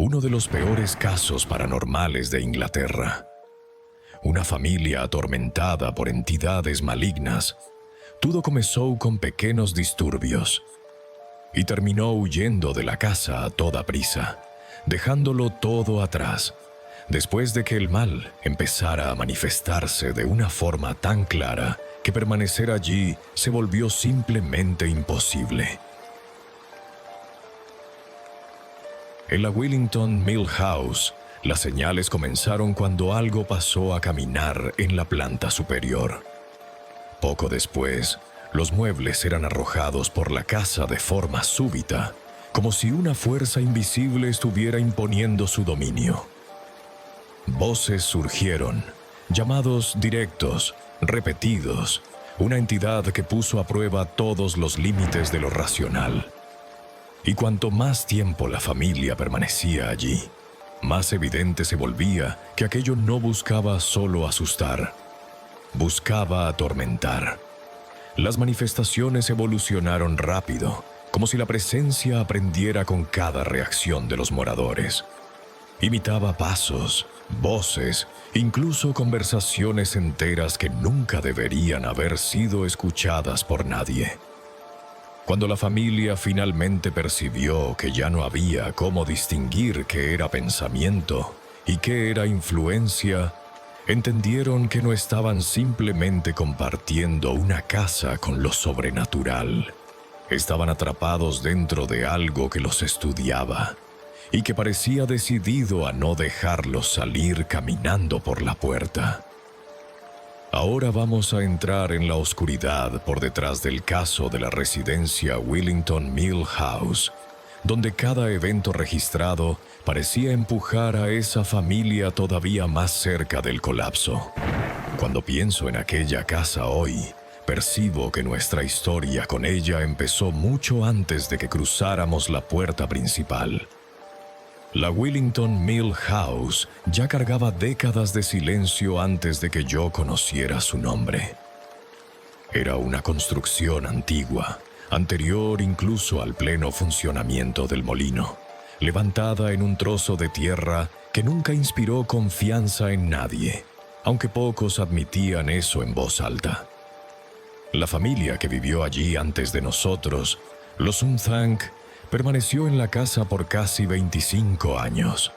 uno de los peores casos paranormales de Inglaterra. Una familia atormentada por entidades malignas. Todo comenzó con pequeños disturbios y terminó huyendo de la casa a toda prisa, dejándolo todo atrás, después de que el mal empezara a manifestarse de una forma tan clara que permanecer allí se volvió simplemente imposible. En la Willington Mill House, las señales comenzaron cuando algo pasó a caminar en la planta superior. Poco después, los muebles eran arrojados por la casa de forma súbita, como si una fuerza invisible estuviera imponiendo su dominio. Voces surgieron, llamados directos, repetidos, una entidad que puso a prueba todos los límites de lo racional. Y cuanto más tiempo la familia permanecía allí, más evidente se volvía que aquello no buscaba solo asustar, buscaba atormentar. Las manifestaciones evolucionaron rápido, como si la presencia aprendiera con cada reacción de los moradores. Imitaba pasos, voces, incluso conversaciones enteras que nunca deberían haber sido escuchadas por nadie. Cuando la familia finalmente percibió que ya no había cómo distinguir qué era pensamiento y qué era influencia, entendieron que no estaban simplemente compartiendo una casa con lo sobrenatural. Estaban atrapados dentro de algo que los estudiaba y que parecía decidido a no dejarlos salir caminando por la puerta. Ahora vamos a entrar en la oscuridad por detrás del caso de la residencia Willington Mill House, donde cada evento registrado parecía empujar a esa familia todavía más cerca del colapso. Cuando pienso en aquella casa hoy, percibo que nuestra historia con ella empezó mucho antes de que cruzáramos la puerta principal. La Willington Mill House ya cargaba décadas de silencio antes de que yo conociera su nombre. Era una construcción antigua, anterior incluso al pleno funcionamiento del molino, levantada en un trozo de tierra que nunca inspiró confianza en nadie, aunque pocos admitían eso en voz alta. La familia que vivió allí antes de nosotros, los Umthang, permaneció en la casa por casi 25 años.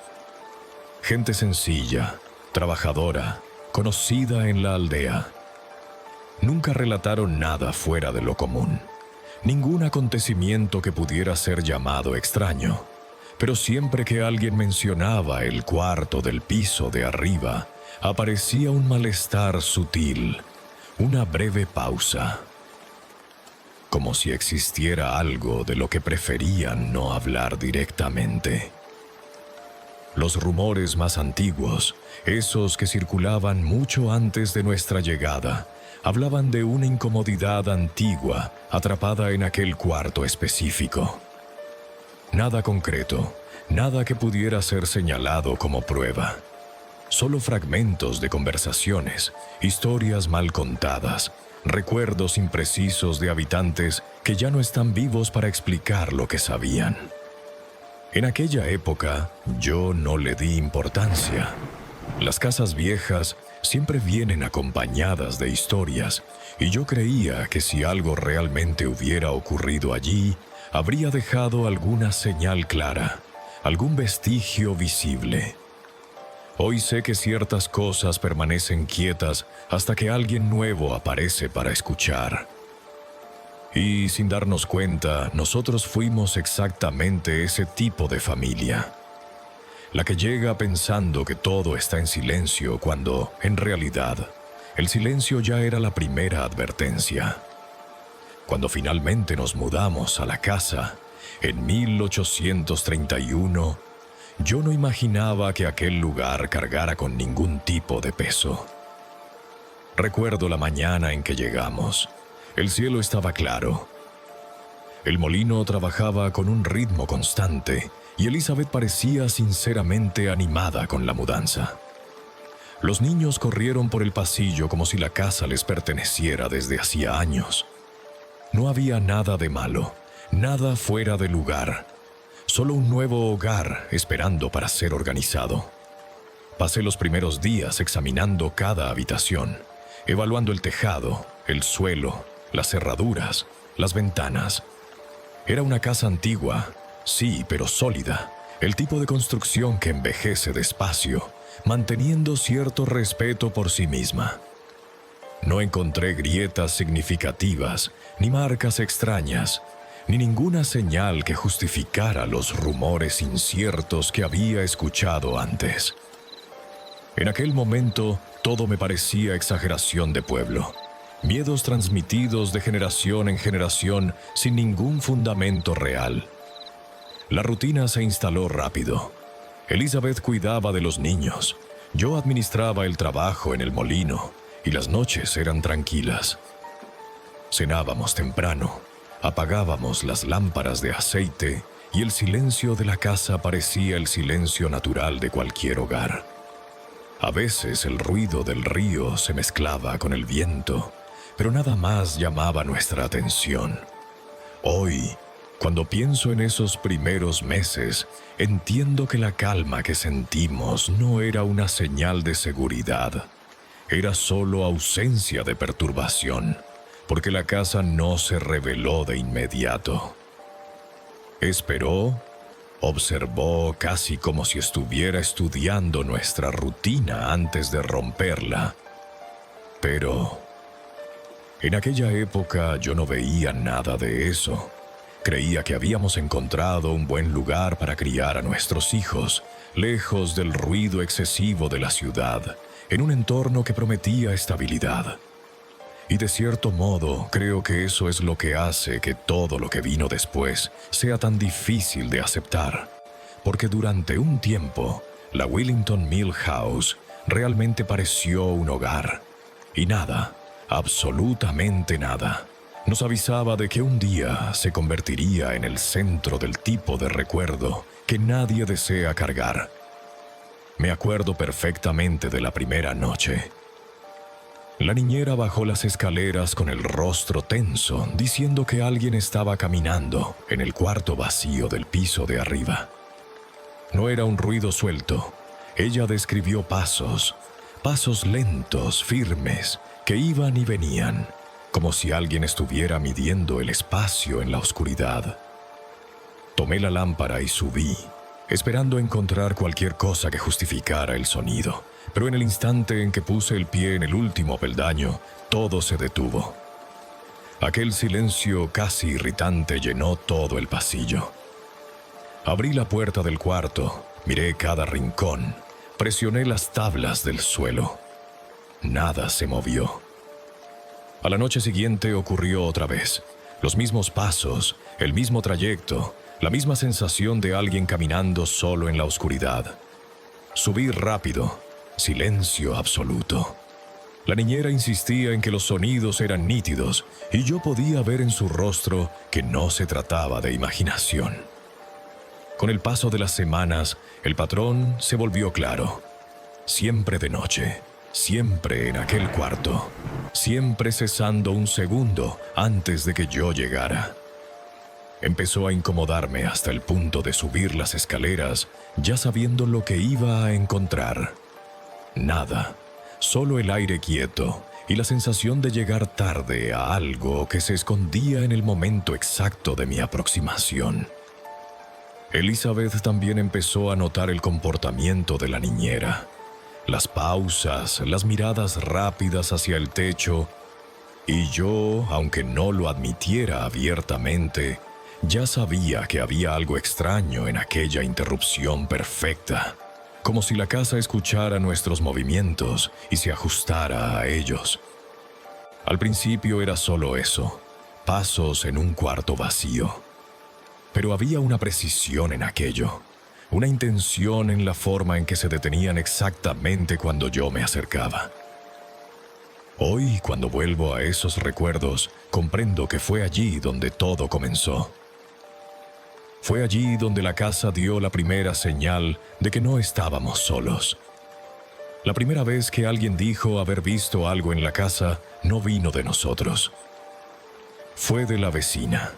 Gente sencilla, trabajadora, conocida en la aldea. Nunca relataron nada fuera de lo común, ningún acontecimiento que pudiera ser llamado extraño, pero siempre que alguien mencionaba el cuarto del piso de arriba, aparecía un malestar sutil, una breve pausa, como si existiera algo de lo que preferían no hablar directamente. Los rumores más antiguos, esos que circulaban mucho antes de nuestra llegada, hablaban de una incomodidad antigua atrapada en aquel cuarto específico. Nada concreto, nada que pudiera ser señalado como prueba. Solo fragmentos de conversaciones, historias mal contadas, recuerdos imprecisos de habitantes que ya no están vivos para explicar lo que sabían. En aquella época, yo no le di importancia. Las casas viejas siempre vienen acompañadas de historias, y yo creía que si algo realmente hubiera ocurrido allí, habría dejado alguna señal clara, algún vestigio visible. Hoy sé que ciertas cosas permanecen quietas hasta que alguien nuevo aparece para escuchar. Y sin darnos cuenta, nosotros fuimos exactamente ese tipo de familia. La que llega pensando que todo está en silencio cuando, en realidad, el silencio ya era la primera advertencia. Cuando finalmente nos mudamos a la casa, en 1831, yo no imaginaba que aquel lugar cargara con ningún tipo de peso. Recuerdo la mañana en que llegamos. El cielo estaba claro. El molino trabajaba con un ritmo constante y Elizabeth parecía sinceramente animada con la mudanza. Los niños corrieron por el pasillo como si la casa les perteneciera desde hacía años. No había nada de malo, nada fuera de lugar. solo un nuevo hogar esperando para ser organizado. Pasé los primeros días examinando cada habitación, evaluando el tejado, el suelo, las cerraduras, las ventanas. Era una casa antigua, sí, pero sólida, el tipo de construcción que envejece despacio, manteniendo cierto respeto por sí misma. No encontré grietas significativas, ni marcas extrañas, ni ninguna señal que justificara los rumores inciertos que había escuchado antes. En aquel momento, todo me parecía exageración de pueblo. Miedos transmitidos de generación en generación sin ningún fundamento real. La rutina se instaló rápido. Elizabeth cuidaba de los niños. Yo administraba el trabajo en el molino y las noches eran tranquilas. Cenábamos temprano, apagábamos las lámparas de aceite y el silencio de la casa parecía el silencio natural de cualquier hogar. A veces el ruido del río se mezclaba con el viento, pero nada más llamaba nuestra atención. Hoy, cuando pienso en esos primeros meses, entiendo que la calma que sentimos no era una señal de seguridad. Era solo ausencia de perturbación, porque la casa no se reveló de inmediato. Esperó, observó casi como si estuviera estudiando nuestra rutina antes de romperla. Pero en aquella época yo no veía nada de eso. Creía que habíamos encontrado un buen lugar para criar a nuestros hijos, lejos del ruido excesivo de la ciudad, en un entorno que prometía estabilidad. Y de cierto modo, creo que eso es lo que hace que todo lo que vino después sea tan difícil de aceptar. Porque durante un tiempo, la Willington Mill House realmente pareció un hogar. Y nada, absolutamente nada, nos avisaba de que un día se convertiría en el centro del tipo de recuerdo que nadie desea cargar. Me acuerdo perfectamente de la primera noche. La niñera bajó las escaleras con el rostro tenso, diciendo que alguien estaba caminando en el cuarto vacío del piso de arriba. No era un ruido suelto. Ella describió pasos lentos, firmes, que iban y venían, como si alguien estuviera midiendo el espacio en la oscuridad. Tomé la lámpara y subí, esperando encontrar cualquier cosa que justificara el sonido. Pero en el instante en que puse el pie en el último peldaño, todo se detuvo. Aquel silencio casi irritante llenó todo el pasillo. Abrí la puerta del cuarto, miré cada rincón, presioné las tablas del suelo. Nada se movió. A la noche siguiente ocurrió otra vez. Los mismos pasos, el mismo trayecto, la misma sensación de alguien caminando solo en la oscuridad. Subí rápido. Silencio absoluto. La niñera insistía en que los sonidos eran nítidos y yo podía ver en su rostro que no se trataba de imaginación. Con el paso de las semanas, el patrón se volvió claro. Siempre de noche, siempre en aquel cuarto, siempre cesando un segundo antes de que yo llegara. Empezó a incomodarme hasta el punto de subir las escaleras, ya sabiendo lo que iba a encontrar. Nada, solo el aire quieto y la sensación de llegar tarde a algo que se escondía en el momento exacto de mi aproximación. Elizabeth también empezó a notar el comportamiento de la niñera. Las pausas, las miradas rápidas hacia el techo, y yo, aunque no lo admitiera abiertamente, ya sabía que había algo extraño en aquella interrupción perfecta. Como si la casa escuchara nuestros movimientos y se ajustara a ellos. Al principio era solo eso, pasos en un cuarto vacío. Pero había una precisión en aquello, una intención en la forma en que se detenían exactamente cuando yo me acercaba. Hoy, cuando vuelvo a esos recuerdos, comprendo que fue allí donde todo comenzó. Fue allí donde la casa dio la primera señal de que no estábamos solos. La primera vez que alguien dijo haber visto algo en la casa no vino de nosotros. Fue de la vecina.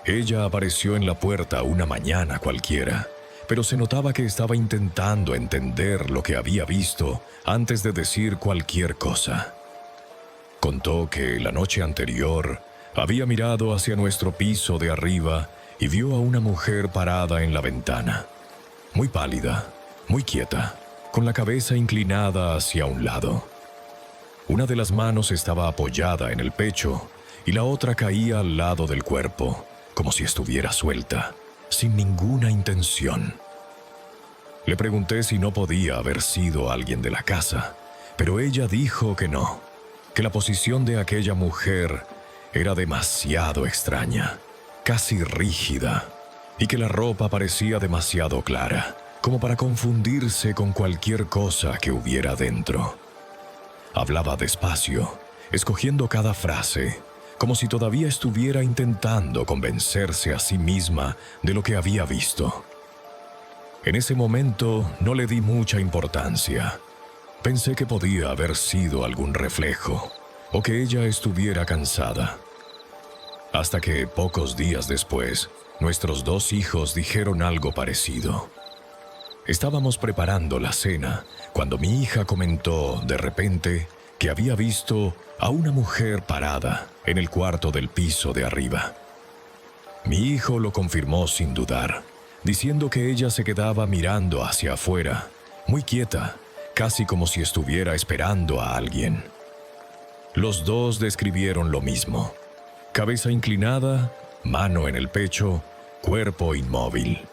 Ella apareció en la puerta una mañana cualquiera, pero se notaba que estaba intentando entender lo que había visto antes de decir cualquier cosa. Contó que la noche anterior había mirado hacia nuestro piso de arriba y vio a una mujer parada en la ventana, muy pálida, muy quieta, con la cabeza inclinada hacia un lado. Una de las manos estaba apoyada en el pecho y la otra caía al lado del cuerpo, como si estuviera suelta, sin ninguna intención. Le pregunté si no podía haber sido alguien de la casa, pero ella dijo que no, que la posición de aquella mujer era demasiado extraña, casi rígida, y que la ropa parecía demasiado clara, como para confundirse con cualquier cosa que hubiera dentro. Hablaba despacio, escogiendo cada frase, como si todavía estuviera intentando convencerse a sí misma de lo que había visto. En ese momento no le di mucha importancia. Pensé que podía haber sido algún reflejo, o que ella estuviera cansada. Hasta que, pocos días después, nuestros 2 hijos dijeron algo parecido. Estábamos preparando la cena cuando mi hija comentó, de repente, que había visto a una mujer parada en el cuarto del piso de arriba. Mi hijo lo confirmó sin dudar, diciendo que ella se quedaba mirando hacia afuera, muy quieta, casi como si estuviera esperando a alguien. Los 2 describieron lo mismo: cabeza inclinada, mano en el pecho, cuerpo inmóvil.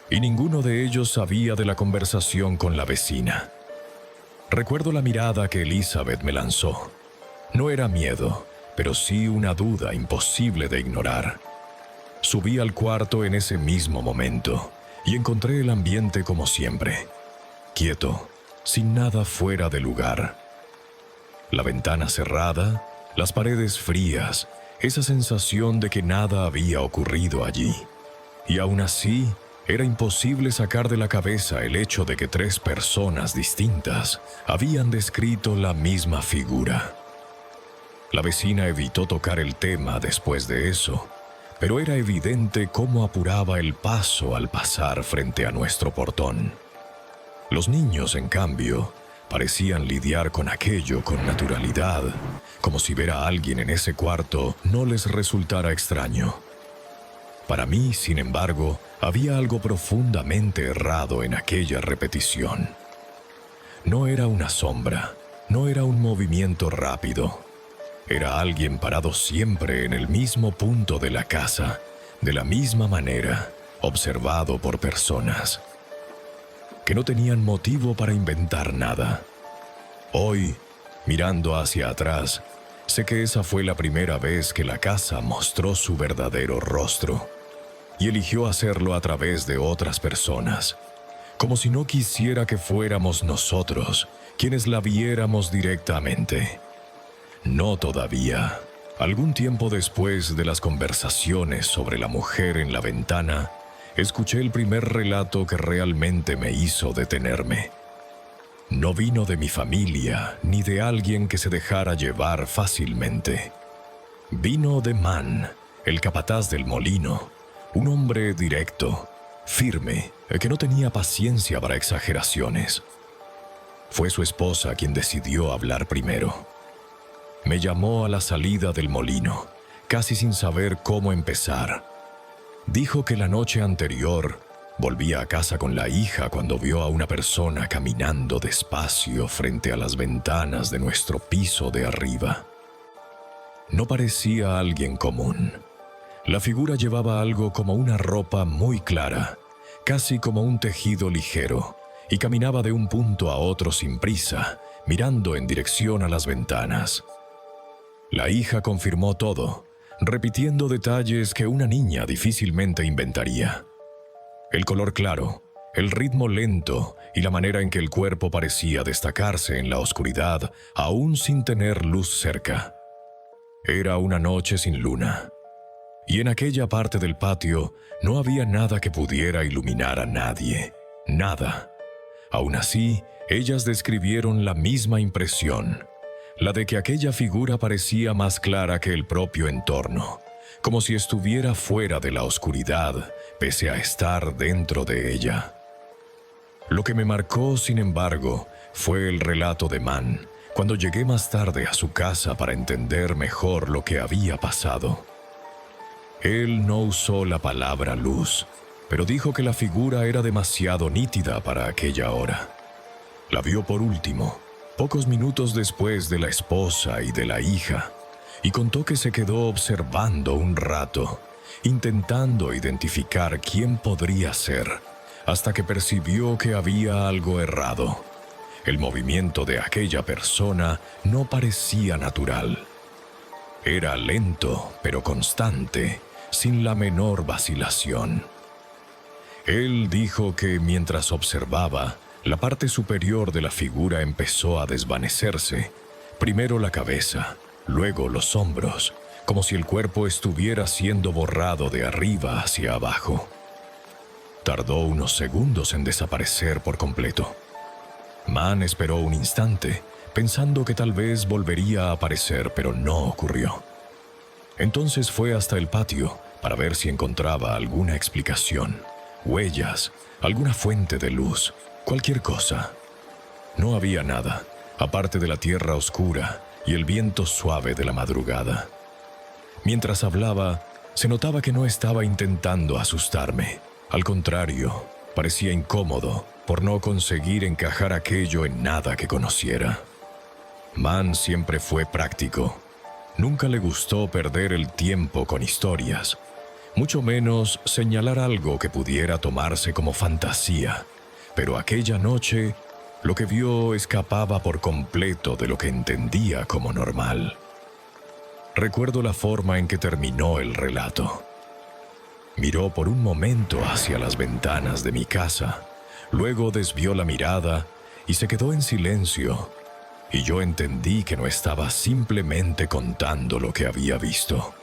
Y ninguno de ellos sabía de la conversación con la vecina. Recuerdo la mirada que Elizabeth me lanzó. No era miedo, pero sí una duda imposible de ignorar. Subí al cuarto en ese mismo momento y encontré el ambiente como siempre, quieto, sin nada fuera de lugar. La ventana cerrada, las paredes frías, esa sensación de que nada había ocurrido allí. Y aún así, era imposible sacar de la cabeza el hecho de que 3 personas distintas habían descrito la misma figura. La vecina evitó tocar el tema después de eso, pero era evidente cómo apuraba el paso al pasar frente a nuestro portón. Los niños, en cambio, parecían lidiar con aquello con naturalidad, como si ver a alguien en ese cuarto no les resultara extraño. Para mí, sin embargo, había algo profundamente errado en aquella repetición. No era una sombra, no era un movimiento rápido. Era alguien parado siempre en el mismo punto de la casa, de la misma manera, observado por personas que no tenían motivo para inventar nada. Hoy, mirando hacia atrás, sé que esa fue la primera vez que la casa mostró su verdadero rostro, y eligió hacerlo a través de otras personas, como si no quisiera que fuéramos nosotros quienes la viéramos directamente. No todavía. Algún tiempo después de las conversaciones sobre la mujer en la ventana, escuché el primer relato que realmente me hizo detenerme. No vino de mi familia ni de alguien que se dejara llevar fácilmente. Vino de Man, el capataz del molino, un hombre directo, firme, que no tenía paciencia para exageraciones. Fue su esposa quien decidió hablar primero. Me llamó a la salida del molino, casi sin saber cómo empezar. Dijo que la noche anterior volvía a casa con la hija cuando vio a una persona caminando despacio frente a las ventanas de nuestro piso de arriba. No parecía alguien común. La figura llevaba algo como una ropa muy clara, casi como un tejido ligero, y caminaba de un punto a otro sin prisa, mirando en dirección a las ventanas. La hija confirmó todo, repitiendo detalles que una niña difícilmente inventaría. El color claro, el ritmo lento y la manera en que el cuerpo parecía destacarse en la oscuridad, aún sin tener luz cerca. Era una noche sin luna, y en aquella parte del patio no había nada que pudiera iluminar a nadie, nada. Aún así, ellas describieron la misma impresión, la de que aquella figura parecía más clara que el propio entorno, como si estuviera fuera de la oscuridad, pese a estar dentro de ella. Lo que me marcó, sin embargo, fue el relato de Man, cuando llegué más tarde a su casa para entender mejor lo que había pasado. Él no usó la palabra luz, pero dijo que la figura era demasiado nítida para aquella hora. La vio por último, pocos minutos después de la esposa y de la hija, y contó que se quedó observando un rato, intentando identificar quién podría ser, hasta que percibió que había algo errado. El movimiento de aquella persona no parecía natural. Era lento, pero constante, sin la menor vacilación. Él dijo que mientras observaba, la parte superior de la figura empezó a desvanecerse, primero la cabeza, luego los hombros, como si el cuerpo estuviera siendo borrado de arriba hacia abajo. Tardó unos segundos en desaparecer por completo. Man esperó un instante, pensando que tal vez volvería a aparecer, pero no ocurrió. Entonces fue hasta el patio para ver si encontraba alguna explicación, huellas, alguna fuente de luz, cualquier cosa. No había nada, aparte de la tierra oscura y el viento suave de la madrugada. Mientras hablaba, se notaba que no estaba intentando asustarme. Al contrario, parecía incómodo por no conseguir encajar aquello en nada que conociera. Man siempre fue práctico. Nunca le gustó perder el tiempo con historias, mucho menos señalar algo que pudiera tomarse como fantasía. Pero aquella noche, lo que vio escapaba por completo de lo que entendía como normal. Recuerdo la forma en que terminó el relato. Miró por un momento hacia las ventanas de mi casa, luego desvió la mirada y se quedó en silencio, y yo entendí que no estaba simplemente contando lo que había visto.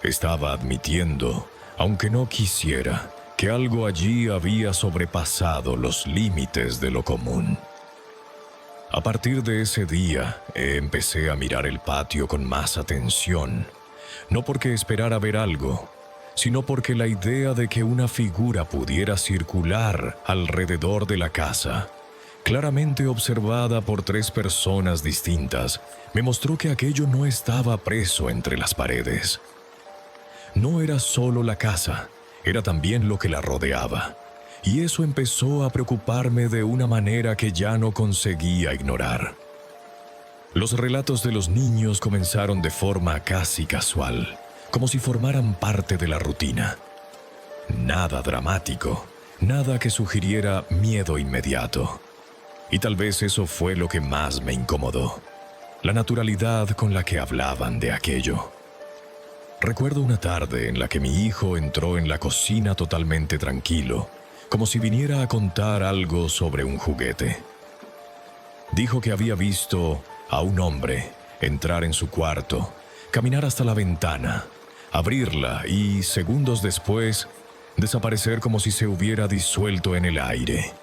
Estaba admitiendo, aunque no quisiera, que algo allí había sobrepasado los límites de lo común. A partir de ese día, empecé a mirar el patio con más atención, no porque esperara ver algo, sino porque la idea de que una figura pudiera circular alrededor de la casa, claramente observada por 3 personas distintas, me mostró que aquello no estaba preso entre las paredes. No era solo la casa, era también lo que la rodeaba, y eso empezó a preocuparme de una manera que ya no conseguía ignorar. Los relatos de los niños comenzaron de forma casi casual, como si formaran parte de la rutina. Nada dramático, nada que sugiriera miedo inmediato. Y tal vez eso fue lo que más me incomodó, la naturalidad con la que hablaban de aquello. Recuerdo una tarde en la que mi hijo entró en la cocina totalmente tranquilo, como si viniera a contar algo sobre un juguete. Dijo que había visto a un hombre entrar en su cuarto, caminar hasta la ventana, abrirla y, segundos después, desaparecer como si se hubiera disuelto en el aire.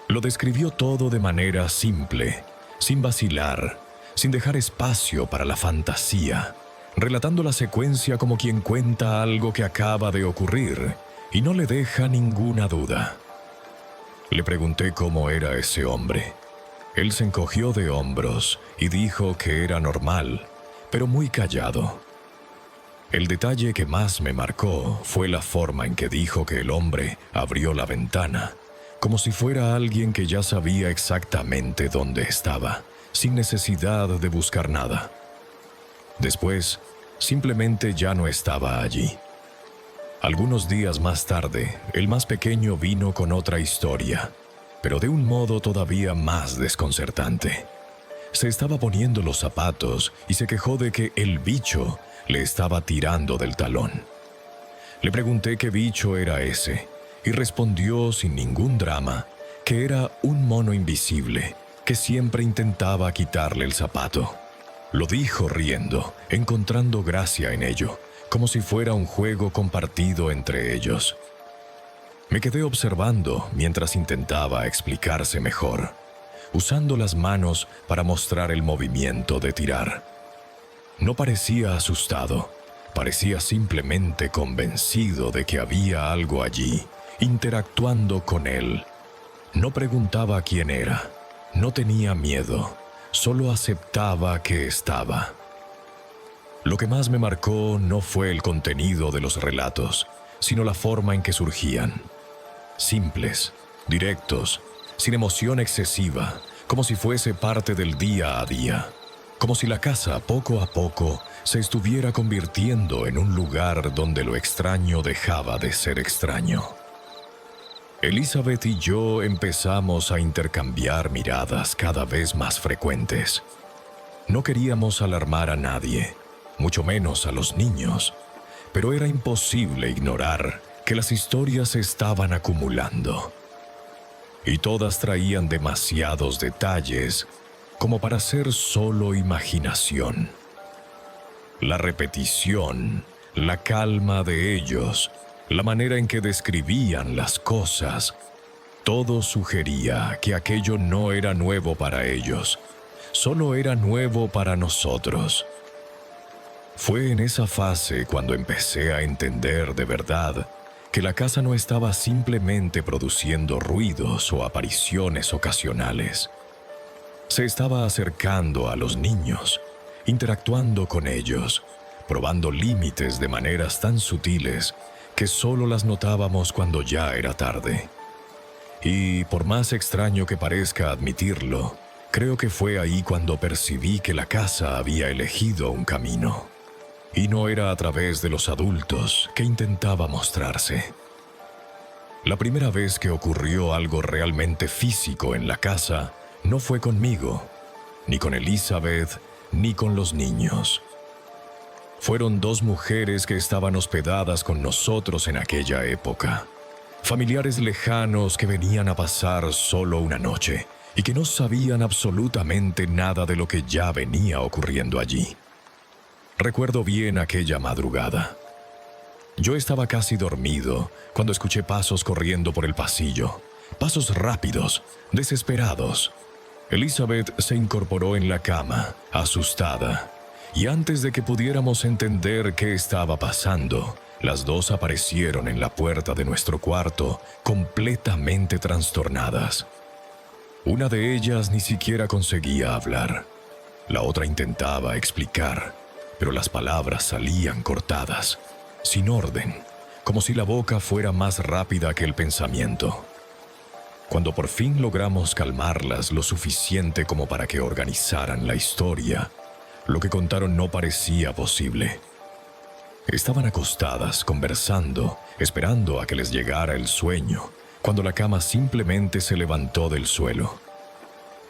Lo describió todo de manera simple, sin vacilar, sin dejar espacio para la fantasía, relatando la secuencia como quien cuenta algo que acaba de ocurrir y no le deja ninguna duda. Le pregunté cómo era ese hombre. Él se encogió de hombros y dijo que era normal, pero muy callado. El detalle que más me marcó fue la forma en que dijo que el hombre abrió la ventana, como si fuera alguien que ya sabía exactamente dónde estaba, sin necesidad de buscar nada. Después, simplemente ya no estaba allí. Algunos días más tarde, el más pequeño vino con otra historia, pero de un modo todavía más desconcertante. Se estaba poniendo los zapatos y se quejó de que el bicho le estaba tirando del talón. Le pregunté qué bicho era ese, y respondió sin ningún drama que era un mono invisible que siempre intentaba quitarle el zapato. Lo dijo riendo, encontrando gracia en ello, como si fuera un juego compartido entre ellos. Me quedé observando mientras intentaba explicarse mejor, usando las manos para mostrar el movimiento de tirar. No parecía asustado, Parecía simplemente convencido de que había algo allí, interactuando con él. No preguntaba quién era, no tenía miedo, solo aceptaba que estaba. Lo que más me marcó no fue el contenido de los relatos, sino la forma en que surgían. Simples, directos, sin emoción excesiva, como si fuese parte del día a día, como si la casa poco a poco se estuviera convirtiendo en un lugar donde lo extraño dejaba de ser extraño. Elizabeth y yo empezamos a intercambiar miradas cada vez más frecuentes. No queríamos alarmar a nadie, mucho menos a los niños, pero era imposible ignorar que las historias se estaban acumulando. Y todas traían demasiados detalles como para ser solo imaginación. La repetición, la calma de ellos, la manera en que describían las cosas, todo sugería que aquello no era nuevo para ellos, solo era nuevo para nosotros. Fue en esa fase cuando empecé a entender de verdad que la casa no estaba simplemente produciendo ruidos o apariciones ocasionales. Se estaba acercando a los niños, interactuando con ellos, probando límites de maneras tan sutiles que solo las notábamos cuando ya era tarde. Y por más extraño que parezca admitirlo, creo que fue ahí cuando percibí que la casa había elegido un camino. Y no era a través de los adultos que intentaba mostrarse. La primera vez que ocurrió algo realmente físico en la casa no fue conmigo, ni con Elizabeth, ni con los niños. Fueron dos mujeres que estaban hospedadas con nosotros en aquella época. Familiares lejanos que venían a pasar solo una noche y que no sabían absolutamente nada de lo que ya venía ocurriendo allí. Recuerdo bien aquella madrugada. Yo estaba casi dormido cuando escuché pasos corriendo por el pasillo. Pasos rápidos, desesperados. Elizabeth se incorporó en la cama, asustada. Y antes de que pudiéramos entender qué estaba pasando, las dos aparecieron en la puerta de nuestro cuarto, completamente trastornadas. Una de ellas ni siquiera conseguía hablar. La otra intentaba explicar, pero las palabras salían cortadas, sin orden, como si la boca fuera más rápida que el pensamiento. Cuando por fin logramos calmarlas lo suficiente como para que organizaran la historia, lo que contaron no parecía posible. Estaban acostadas, conversando, esperando a que les llegara el sueño, cuando la cama simplemente se levantó del suelo.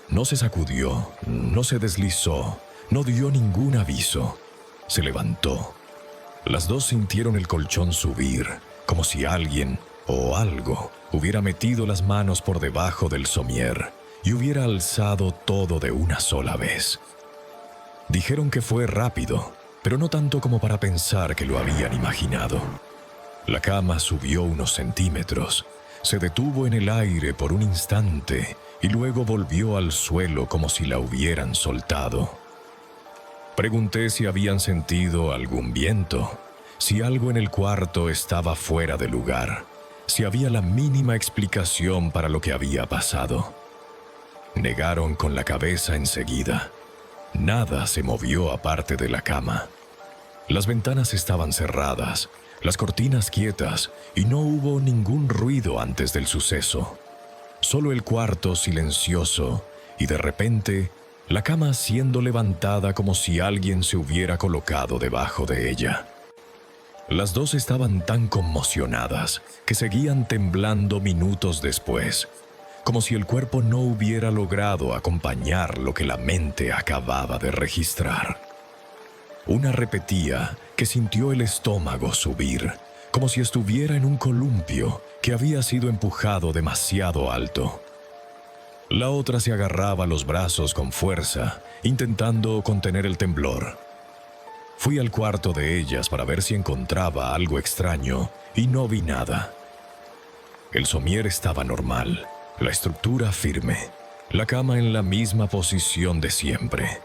No se sacudió, no se deslizó, no dio ningún aviso. Se levantó. Las dos sintieron el colchón subir, como si alguien o algo hubiera metido las manos por debajo del somier y hubiera alzado todo de una sola vez. Dijeron que fue rápido, pero no tanto como para pensar que lo habían imaginado. La cama subió unos centímetros, se detuvo en el aire por un instante y luego volvió al suelo como si la hubieran soltado. Pregunté si habían sentido algún viento, si algo en el cuarto estaba fuera de lugar, si había la mínima explicación para lo que había pasado. Negaron con la cabeza enseguida. Nada se movió aparte de la cama. Las ventanas estaban cerradas, las cortinas quietas y no hubo ningún ruido antes del suceso. Solo el cuarto silencioso y de repente la cama siendo levantada como si alguien se hubiera colocado debajo de ella. Las dos estaban tan conmocionadas que seguían temblando minutos después, como si el cuerpo no hubiera logrado acompañar lo que la mente acababa de registrar. Una repetía que sintió el estómago subir, como si estuviera en un columpio que había sido empujado demasiado alto. La otra se agarraba a los brazos con fuerza, intentando contener el temblor. Fui al cuarto de ellas para ver si encontraba algo extraño y no vi nada. El somier estaba normal, la estructura firme, la cama en la misma posición de siempre.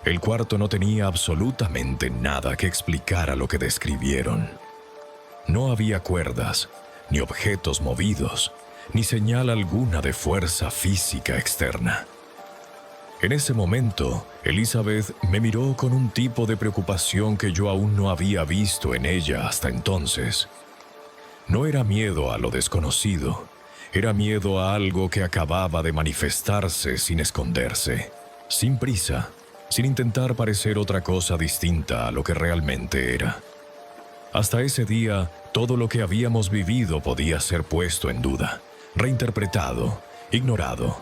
El cuarto no tenía absolutamente nada que explicara lo que describieron. No había cuerdas, ni objetos movidos, ni señal alguna de fuerza física externa. En ese momento, Elizabeth me miró con un tipo de preocupación que yo aún no había visto en ella hasta entonces. No era miedo a lo desconocido, era miedo a algo que acababa de manifestarse sin esconderse, sin prisa, sin intentar parecer otra cosa distinta a lo que realmente era. Hasta ese día, todo lo que habíamos vivido podía ser puesto en duda, reinterpretado, ignorado.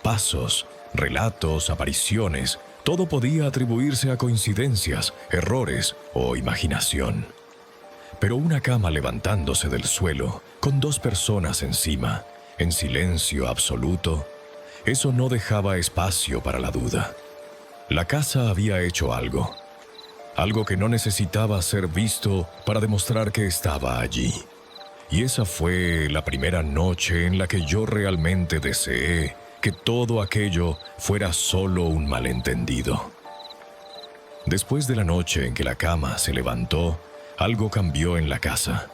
Pasos, relatos, apariciones, todo podía atribuirse a coincidencias, errores o imaginación. Pero una cama levantándose del suelo, con 2 personas encima, en silencio absoluto, eso no dejaba espacio para la duda. La casa había hecho algo que no necesitaba ser visto para demostrar que estaba allí. Y esa fue la primera noche en la que yo realmente deseé que todo aquello fuera solo un malentendido. Después de la noche en que la cama se levantó, algo cambió en la casa.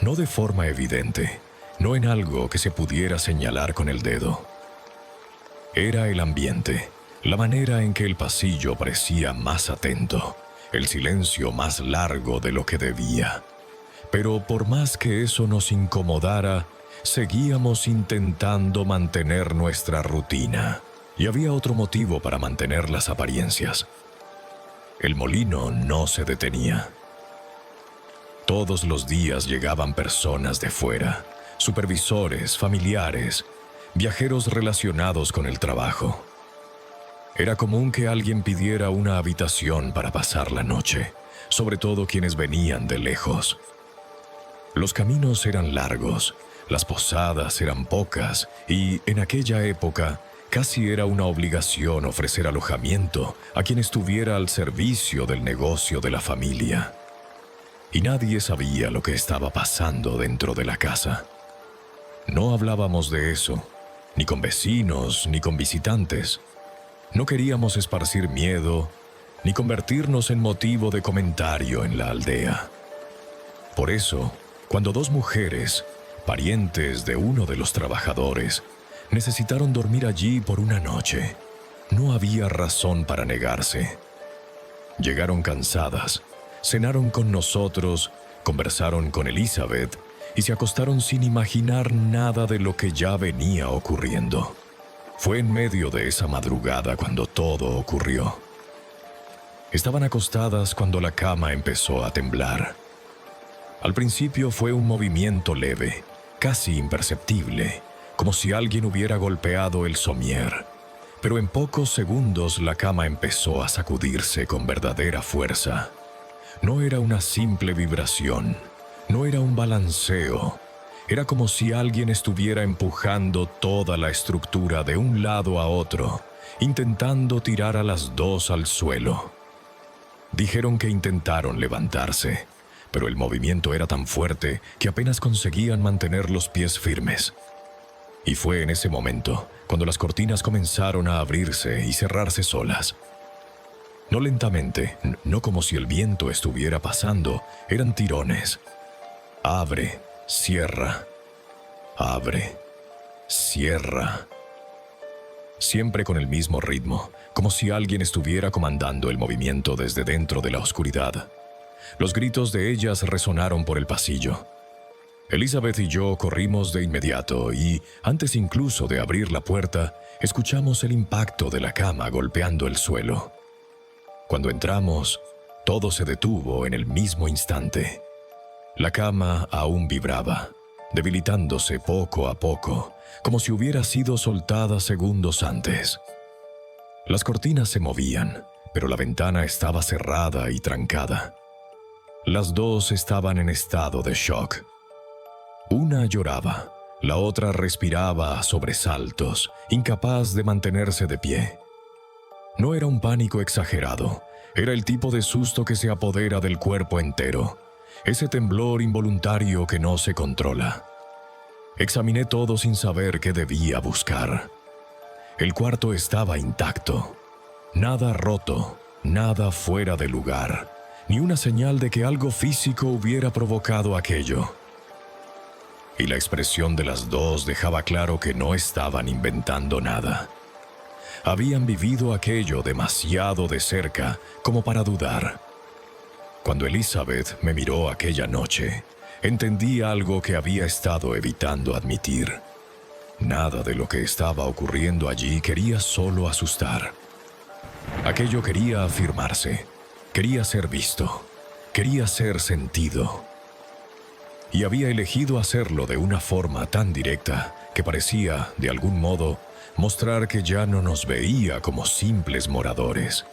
No de forma evidente, no en algo que se pudiera señalar con el dedo. Era el ambiente, la manera en que el pasillo parecía más atento, el silencio más largo de lo que debía. Pero por más que eso nos incomodara, seguíamos intentando mantener nuestra rutina. Y había otro motivo para mantener las apariencias. El molino no se detenía. Todos los días llegaban personas de fuera, supervisores, familiares, viajeros relacionados con el trabajo. Era común que alguien pidiera una habitación para pasar la noche, sobre todo quienes venían de lejos. Los caminos eran largos, las posadas eran pocas y, en aquella época, casi era una obligación ofrecer alojamiento a quien estuviera al servicio del negocio de la familia. Y nadie sabía lo que estaba pasando dentro de la casa. No hablábamos de eso, ni con vecinos, ni con visitantes. No queríamos esparcir miedo, ni convertirnos en motivo de comentario en la aldea. Por eso, cuando 2 mujeres, parientes de uno de los trabajadores, necesitaron dormir allí por una noche, no había razón para negarse. Llegaron cansadas, cenaron con nosotros, conversaron con Elizabeth y se acostaron sin imaginar nada de lo que ya venía ocurriendo. Fue en medio de esa madrugada cuando todo ocurrió. Estaban acostadas cuando la cama empezó a temblar. Al principio fue un movimiento leve, casi imperceptible, como si alguien hubiera golpeado el somier. Pero en pocos segundos la cama empezó a sacudirse con verdadera fuerza. No era una simple vibración, no era un balanceo. Era como si alguien estuviera empujando toda la estructura de un lado a otro, intentando tirar a las 2 al suelo. Dijeron que intentaron levantarse, pero el movimiento era tan fuerte que apenas conseguían mantener los pies firmes. Y fue en ese momento cuando las cortinas comenzaron a abrirse y cerrarse solas. No lentamente, no como si el viento estuviera pasando, eran tirones. Abre, cierra, abre, cierra. Siempre con el mismo ritmo, como si alguien estuviera comandando el movimiento desde dentro de la oscuridad. Los gritos de ellas resonaron por el pasillo. Elizabeth y yo corrimos de inmediato y, antes incluso de abrir la puerta, escuchamos el impacto de la cama golpeando el suelo. Cuando entramos, todo se detuvo en el mismo instante. La cama aún vibraba, debilitándose poco a poco, como si hubiera sido soltada segundos antes. Las cortinas se movían, pero la ventana estaba cerrada y trancada. Las 2 estaban en estado de shock. Una lloraba, la otra respiraba a sobresaltos, incapaz de mantenerse de pie. No era un pánico exagerado, era el tipo de susto que se apodera del cuerpo entero, ese temblor involuntario que no se controla. Examiné todo sin saber qué debía buscar. El cuarto estaba intacto. Nada roto, nada fuera de lugar, ni una señal de que algo físico hubiera provocado aquello. Y la expresión de las dos dejaba claro que no estaban inventando nada. Habían vivido aquello demasiado de cerca como para dudar. Cuando Elizabeth me miró aquella noche, entendí algo que había estado evitando admitir. Nada de lo que estaba ocurriendo allí quería solo asustar. Aquello quería afirmarse, quería ser visto, quería ser sentido. Y había elegido hacerlo de una forma tan directa que parecía, de algún modo, mostrar que ya no nos veía como simples moradores.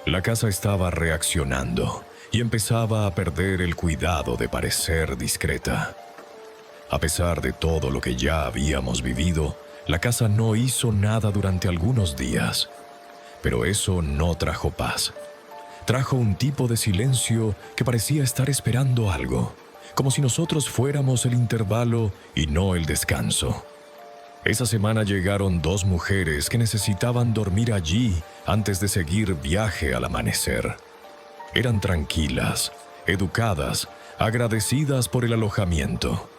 La casa estaba reaccionando y empezaba a perder el cuidado de parecer discreta. A pesar de todo lo que ya habíamos vivido, la casa no hizo nada durante algunos días. Pero eso no trajo paz. Trajo un tipo de silencio que parecía estar esperando algo, como si nosotros fuéramos el intervalo y no el descanso. Esa semana llegaron 2 mujeres que necesitaban dormir allí antes de seguir viaje al amanecer. Eran tranquilas, educadas, agradecidas por el alojamiento.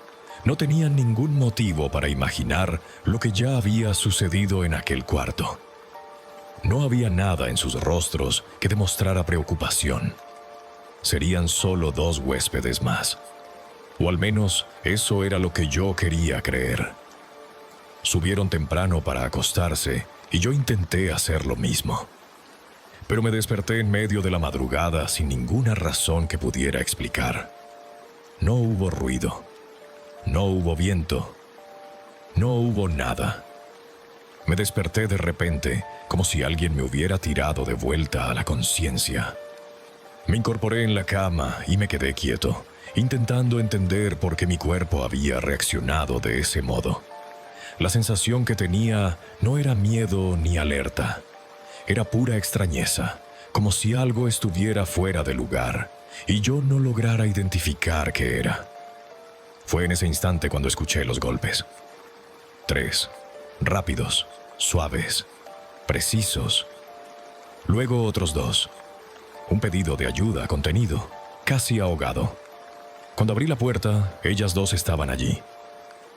No tenían ningún motivo para imaginar lo que ya había sucedido en aquel cuarto. No había nada en sus rostros que demostrara preocupación. Serían solo 2 huéspedes más. O al menos eso era lo que yo quería creer. Subieron temprano para acostarse y yo intenté hacer lo mismo. Pero me desperté en medio de la madrugada sin ninguna razón que pudiera explicar. No hubo ruido. No hubo viento. No hubo nada. Me desperté de repente, como si alguien me hubiera tirado de vuelta a la conciencia. Me incorporé en la cama y me quedé quieto, intentando entender por qué mi cuerpo había reaccionado de ese modo. La sensación que tenía no era miedo ni alerta. Era pura extrañeza, como si algo estuviera fuera de lugar y yo no lograra identificar qué era. Fue en ese instante cuando escuché los golpes. 3, rápidos, suaves, precisos. Luego otros 2. Un pedido de ayuda contenido, casi ahogado. Cuando abrí la puerta, ellas 2 estaban allí.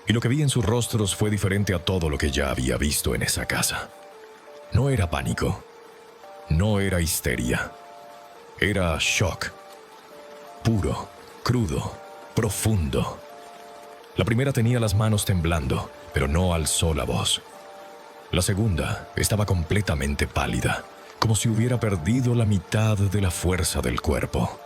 Y lo que vi en sus rostros fue diferente a todo lo que ya había visto en esa casa. No era pánico. No era histeria. Era shock. Puro, crudo, profundo. La primera tenía las manos temblando, pero no alzó la voz. La segunda estaba completamente pálida, como si hubiera perdido la mitad de la fuerza del cuerpo.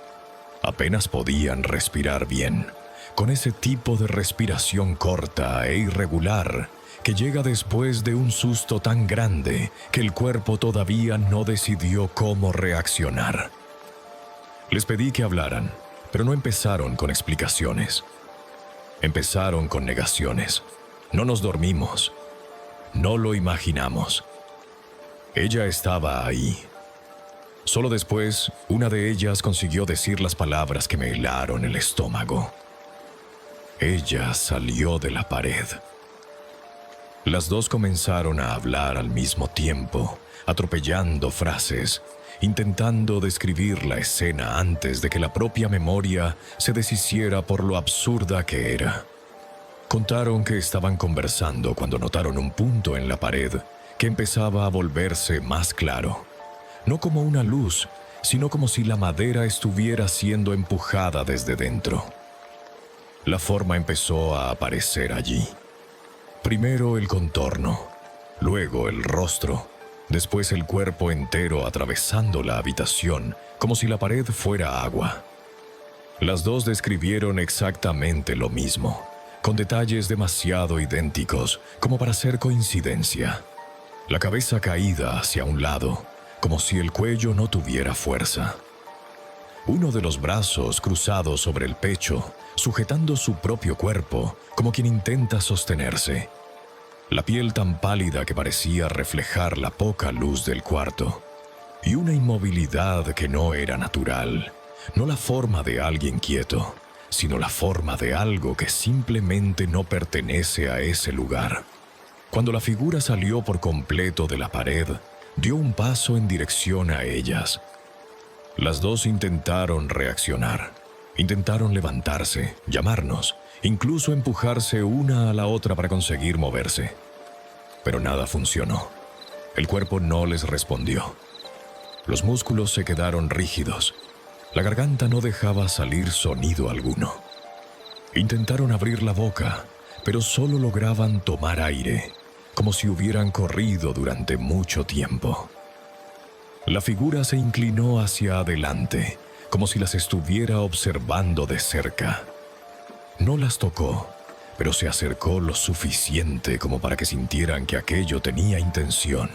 Apenas podían respirar bien, con ese tipo de respiración corta e irregular que llega después de un susto tan grande que el cuerpo todavía no decidió cómo reaccionar. Les pedí que hablaran, pero no empezaron con explicaciones. Empezaron con negaciones. No nos dormimos. No lo imaginamos. Ella estaba ahí. Solo después, una de ellas consiguió decir las palabras que me helaron el estómago. Ella salió de la pared. Las 2 comenzaron a hablar al mismo tiempo, atropellando frases, intentando describir la escena antes de que la propia memoria se deshiciera por lo absurda que era. Contaron que estaban conversando cuando notaron un punto en la pared que empezaba a volverse más claro. No como una luz, sino como si la madera estuviera siendo empujada desde dentro. La forma empezó a aparecer allí. Primero el contorno, luego el rostro, después el cuerpo entero atravesando la habitación, como si la pared fuera agua. Las 2 describieron exactamente lo mismo, con detalles demasiado idénticos como para ser coincidencia. La cabeza caída hacia un lado, como si el cuello no tuviera fuerza. Uno de los brazos cruzados sobre el pecho, sujetando su propio cuerpo, como quien intenta sostenerse. La piel tan pálida que parecía reflejar la poca luz del cuarto. Y una inmovilidad que no era natural. No la forma de alguien quieto, sino la forma de algo que simplemente no pertenece a ese lugar. Cuando la figura salió por completo de la pared, dio un paso en dirección a ellas. Las dos intentaron reaccionar. Intentaron levantarse, llamarnos, incluso empujarse una a la otra para conseguir moverse. Pero nada funcionó. El cuerpo no les respondió. Los músculos se quedaron rígidos. La garganta no dejaba salir sonido alguno. Intentaron abrir la boca, pero solo lograban tomar aire, como si hubieran corrido durante mucho tiempo. La figura se inclinó hacia adelante, como si las estuviera observando de cerca. No las tocó, pero se acercó lo suficiente como para que sintieran que aquello tenía intención.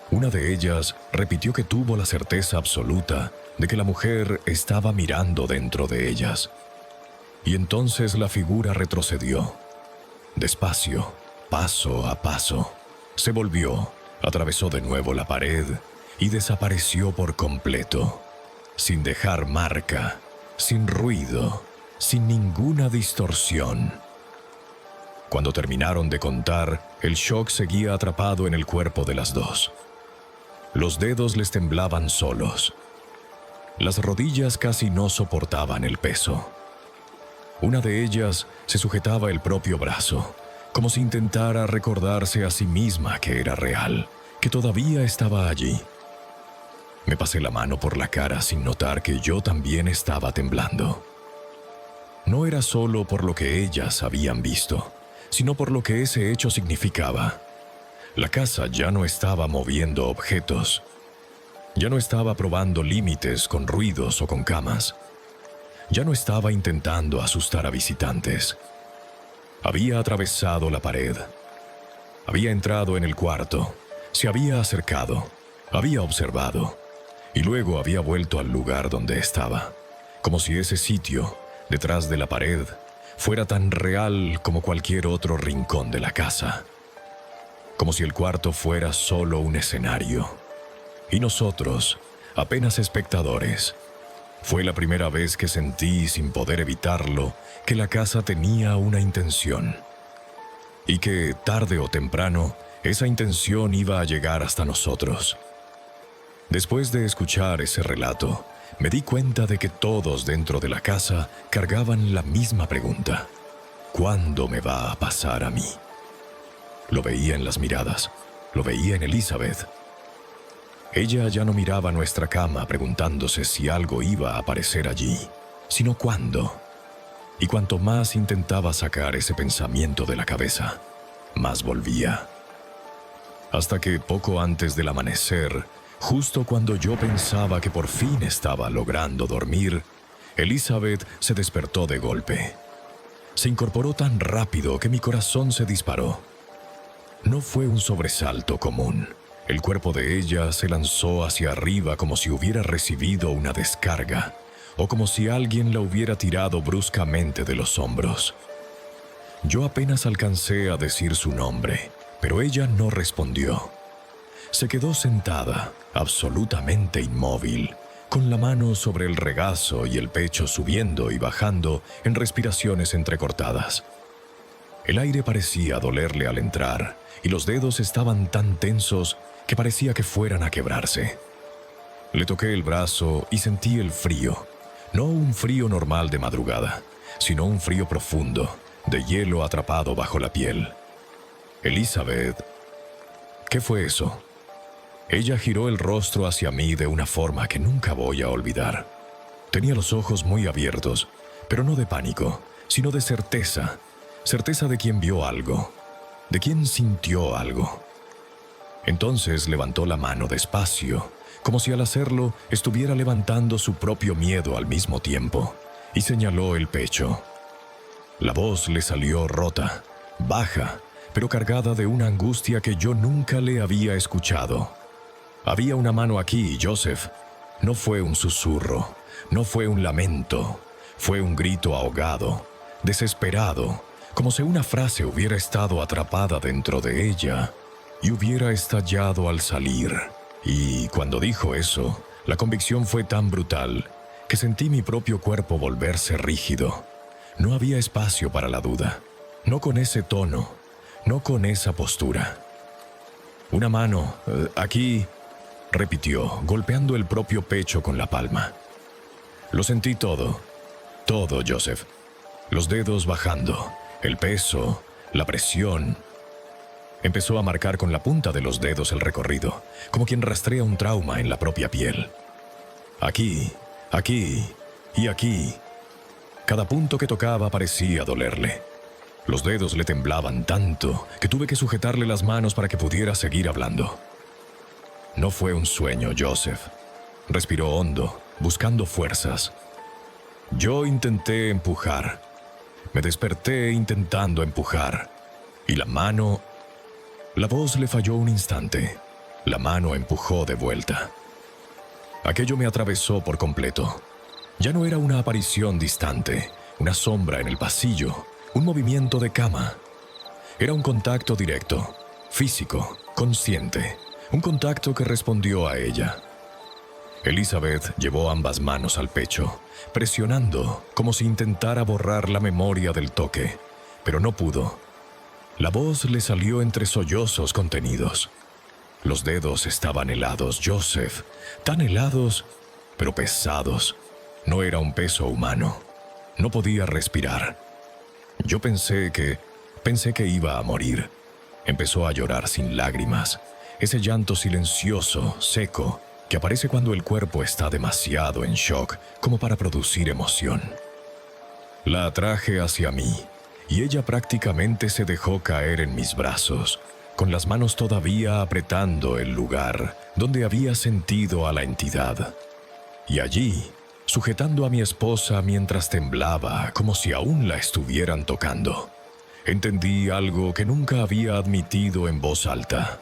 Una de ellas repitió que tuvo la certeza absoluta de que la mujer estaba mirando dentro de ellas. Y entonces la figura retrocedió. Despacio, paso a paso, se volvió, atravesó de nuevo la pared y desapareció por completo, sin dejar marca, sin ruido, sin ninguna distorsión. Cuando terminaron de contar, el shock seguía atrapado en el cuerpo de las dos. Los dedos les temblaban solos. Las rodillas casi no soportaban el peso. Una de ellas se sujetaba el propio brazo, como si intentara recordarse a sí misma que era real, que todavía estaba allí. Me pasé la mano por la cara sin notar que yo también estaba temblando. No era solo por lo que ellas habían visto, sino por lo que ese hecho significaba. La casa ya no estaba moviendo objetos. Ya no estaba probando límites con ruidos o con camas. Ya no estaba intentando asustar a visitantes. Había atravesado la pared. Había entrado en el cuarto. Se había acercado. Había observado. Y luego había vuelto al lugar donde estaba. Como si ese sitio, detrás de la pared, fuera tan real como cualquier otro rincón de la casa. Como si el cuarto fuera solo un escenario. Y nosotros, apenas espectadores. Fue la primera vez que sentí, sin poder evitarlo, que la casa tenía una intención. Y que, tarde o temprano, esa intención iba a llegar hasta nosotros. Después de escuchar ese relato, me di cuenta de que todos dentro de la casa cargaban la misma pregunta. ¿Cuándo me va a pasar a mí? Lo veía en las miradas, lo veía en Elizabeth. Ella ya no miraba nuestra cama preguntándose si algo iba a aparecer allí, sino cuándo. Y cuanto más intentaba sacar ese pensamiento de la cabeza, más volvía. Hasta que poco antes del amanecer, justo cuando yo pensaba que por fin estaba logrando dormir, Elizabeth se despertó de golpe. Se incorporó tan rápido que mi corazón se disparó. No fue un sobresalto común. El cuerpo de ella se lanzó hacia arriba como si hubiera recibido una descarga, o como si alguien la hubiera tirado bruscamente de los hombros. Yo apenas alcancé a decir su nombre, pero ella no respondió. Se quedó sentada, absolutamente inmóvil, con la mano sobre el regazo y el pecho subiendo y bajando en respiraciones entrecortadas. El aire parecía dolerle al entrar, y los dedos estaban tan tensos que parecía que fueran a quebrarse. Le toqué el brazo y sentí el frío, no un frío normal de madrugada, sino un frío profundo, de hielo atrapado bajo la piel. Elizabeth, ¿qué fue eso? Ella giró el rostro hacia mí de una forma que nunca voy a olvidar. Tenía los ojos muy abiertos, pero no de pánico, sino de certeza. Certeza de quien vio algo, de quien sintió algo. Entonces levantó la mano despacio, como si al hacerlo estuviera levantando su propio miedo al mismo tiempo, y señaló el pecho. La voz le salió rota, baja, pero cargada de una angustia que yo nunca le había escuchado. Había una mano aquí, Joseph. No fue un susurro, no fue un lamento, fue un grito ahogado, desesperado, como si una frase hubiera estado atrapada dentro de ella y hubiera estallado al salir. Y cuando dijo eso, la convicción fue tan brutal que sentí mi propio cuerpo volverse rígido. No había espacio para la duda, no con ese tono, no con esa postura. Una mano, aquí, repitió, golpeando el propio pecho con la palma. Lo sentí todo, todo, Joseph. Los dedos bajando, el peso, la presión. Empezó a marcar con la punta de los dedos el recorrido, como quien rastrea un trauma en la propia piel. Aquí, aquí y aquí. Cada punto que tocaba parecía dolerle. Los dedos le temblaban tanto que tuve que sujetarle las manos para que pudiera seguir hablando. No fue un sueño, Joseph. Respiró hondo, buscando fuerzas. Yo intenté empujar. Me desperté intentando empujar. Y la voz le falló un instante. La mano empujó de vuelta. Aquello me atravesó por completo. Ya no era una aparición distante, una sombra en el pasillo, un movimiento de cama. Era un contacto directo, físico, consciente, un contacto que respondió a ella. Elizabeth llevó ambas manos al pecho, presionando como si intentara borrar la memoria del toque, pero no pudo. La voz le salió entre sollozos contenidos. Los dedos estaban helados, Joseph, tan helados, pero pesados. No era un peso humano. No podía respirar. Yo pensé que iba a morir. Empezó a llorar sin lágrimas, ese llanto silencioso, seco, que aparece cuando el cuerpo está demasiado en shock como para producir emoción. La atraje hacia mí, y ella prácticamente se dejó caer en mis brazos, con las manos todavía apretando el lugar donde había sentido a la entidad. Y allí, sujetando a mi esposa mientras temblaba como si aún la estuvieran tocando, entendí algo que nunca había admitido en voz alta.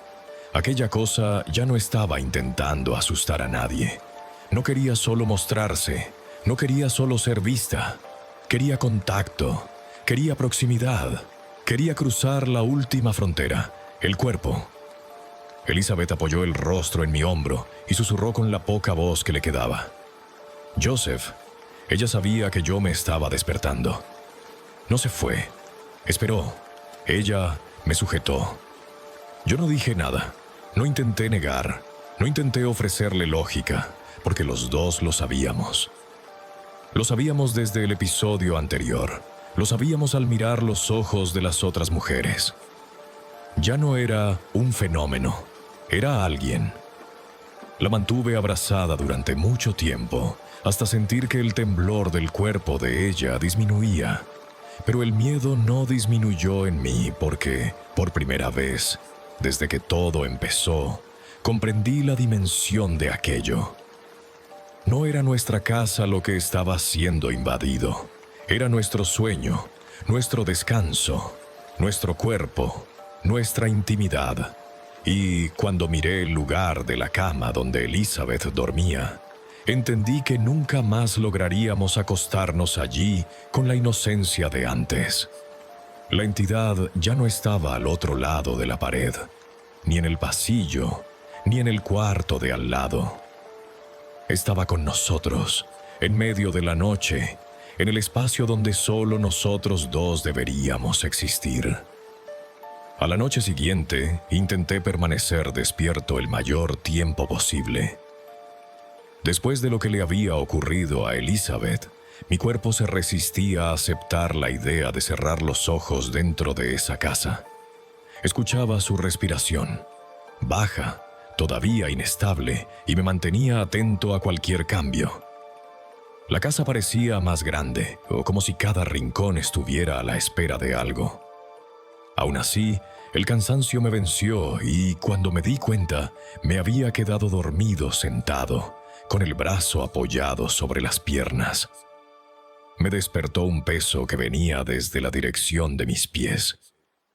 Aquella cosa ya no estaba intentando asustar a nadie. No quería solo mostrarse, no quería solo ser vista. Quería contacto, quería proximidad, quería cruzar la última frontera, el cuerpo. Elizabeth apoyó el rostro en mi hombro y susurró con la poca voz que le quedaba. Joseph, ella sabía que yo me estaba despertando. No se fue, esperó. Ella me sujetó. Yo no dije nada, no intenté negar, no intenté ofrecerle lógica, porque los dos lo sabíamos. Lo sabíamos desde el episodio anterior, lo sabíamos al mirar los ojos de las otras mujeres. Ya no era un fenómeno, era alguien. La mantuve abrazada durante mucho tiempo, hasta sentir que el temblor del cuerpo de ella disminuía. Pero el miedo no disminuyó en mí porque, por primera vez, desde que todo empezó, comprendí la dimensión de aquello. No era nuestra casa lo que estaba siendo invadido. Era nuestro sueño, nuestro descanso, nuestro cuerpo, nuestra intimidad. Y cuando miré el lugar de la cama donde Elizabeth dormía, entendí que nunca más lograríamos acostarnos allí con la inocencia de antes. La entidad ya no estaba al otro lado de la pared, ni en el pasillo, ni en el cuarto de al lado. Estaba con nosotros, en medio de la noche, en el espacio donde solo nosotros dos deberíamos existir. A la noche siguiente, intenté permanecer despierto el mayor tiempo posible. Después de lo que le había ocurrido a Elizabeth, mi cuerpo se resistía a aceptar la idea de cerrar los ojos dentro de esa casa. Escuchaba su respiración, baja, todavía inestable, y me mantenía atento a cualquier cambio. La casa parecía más grande, o como si cada rincón estuviera a la espera de algo. Aún así, el cansancio me venció y, cuando me di cuenta, me había quedado dormido sentado, con el brazo apoyado sobre las piernas. Me despertó un peso que venía desde la dirección de mis pies.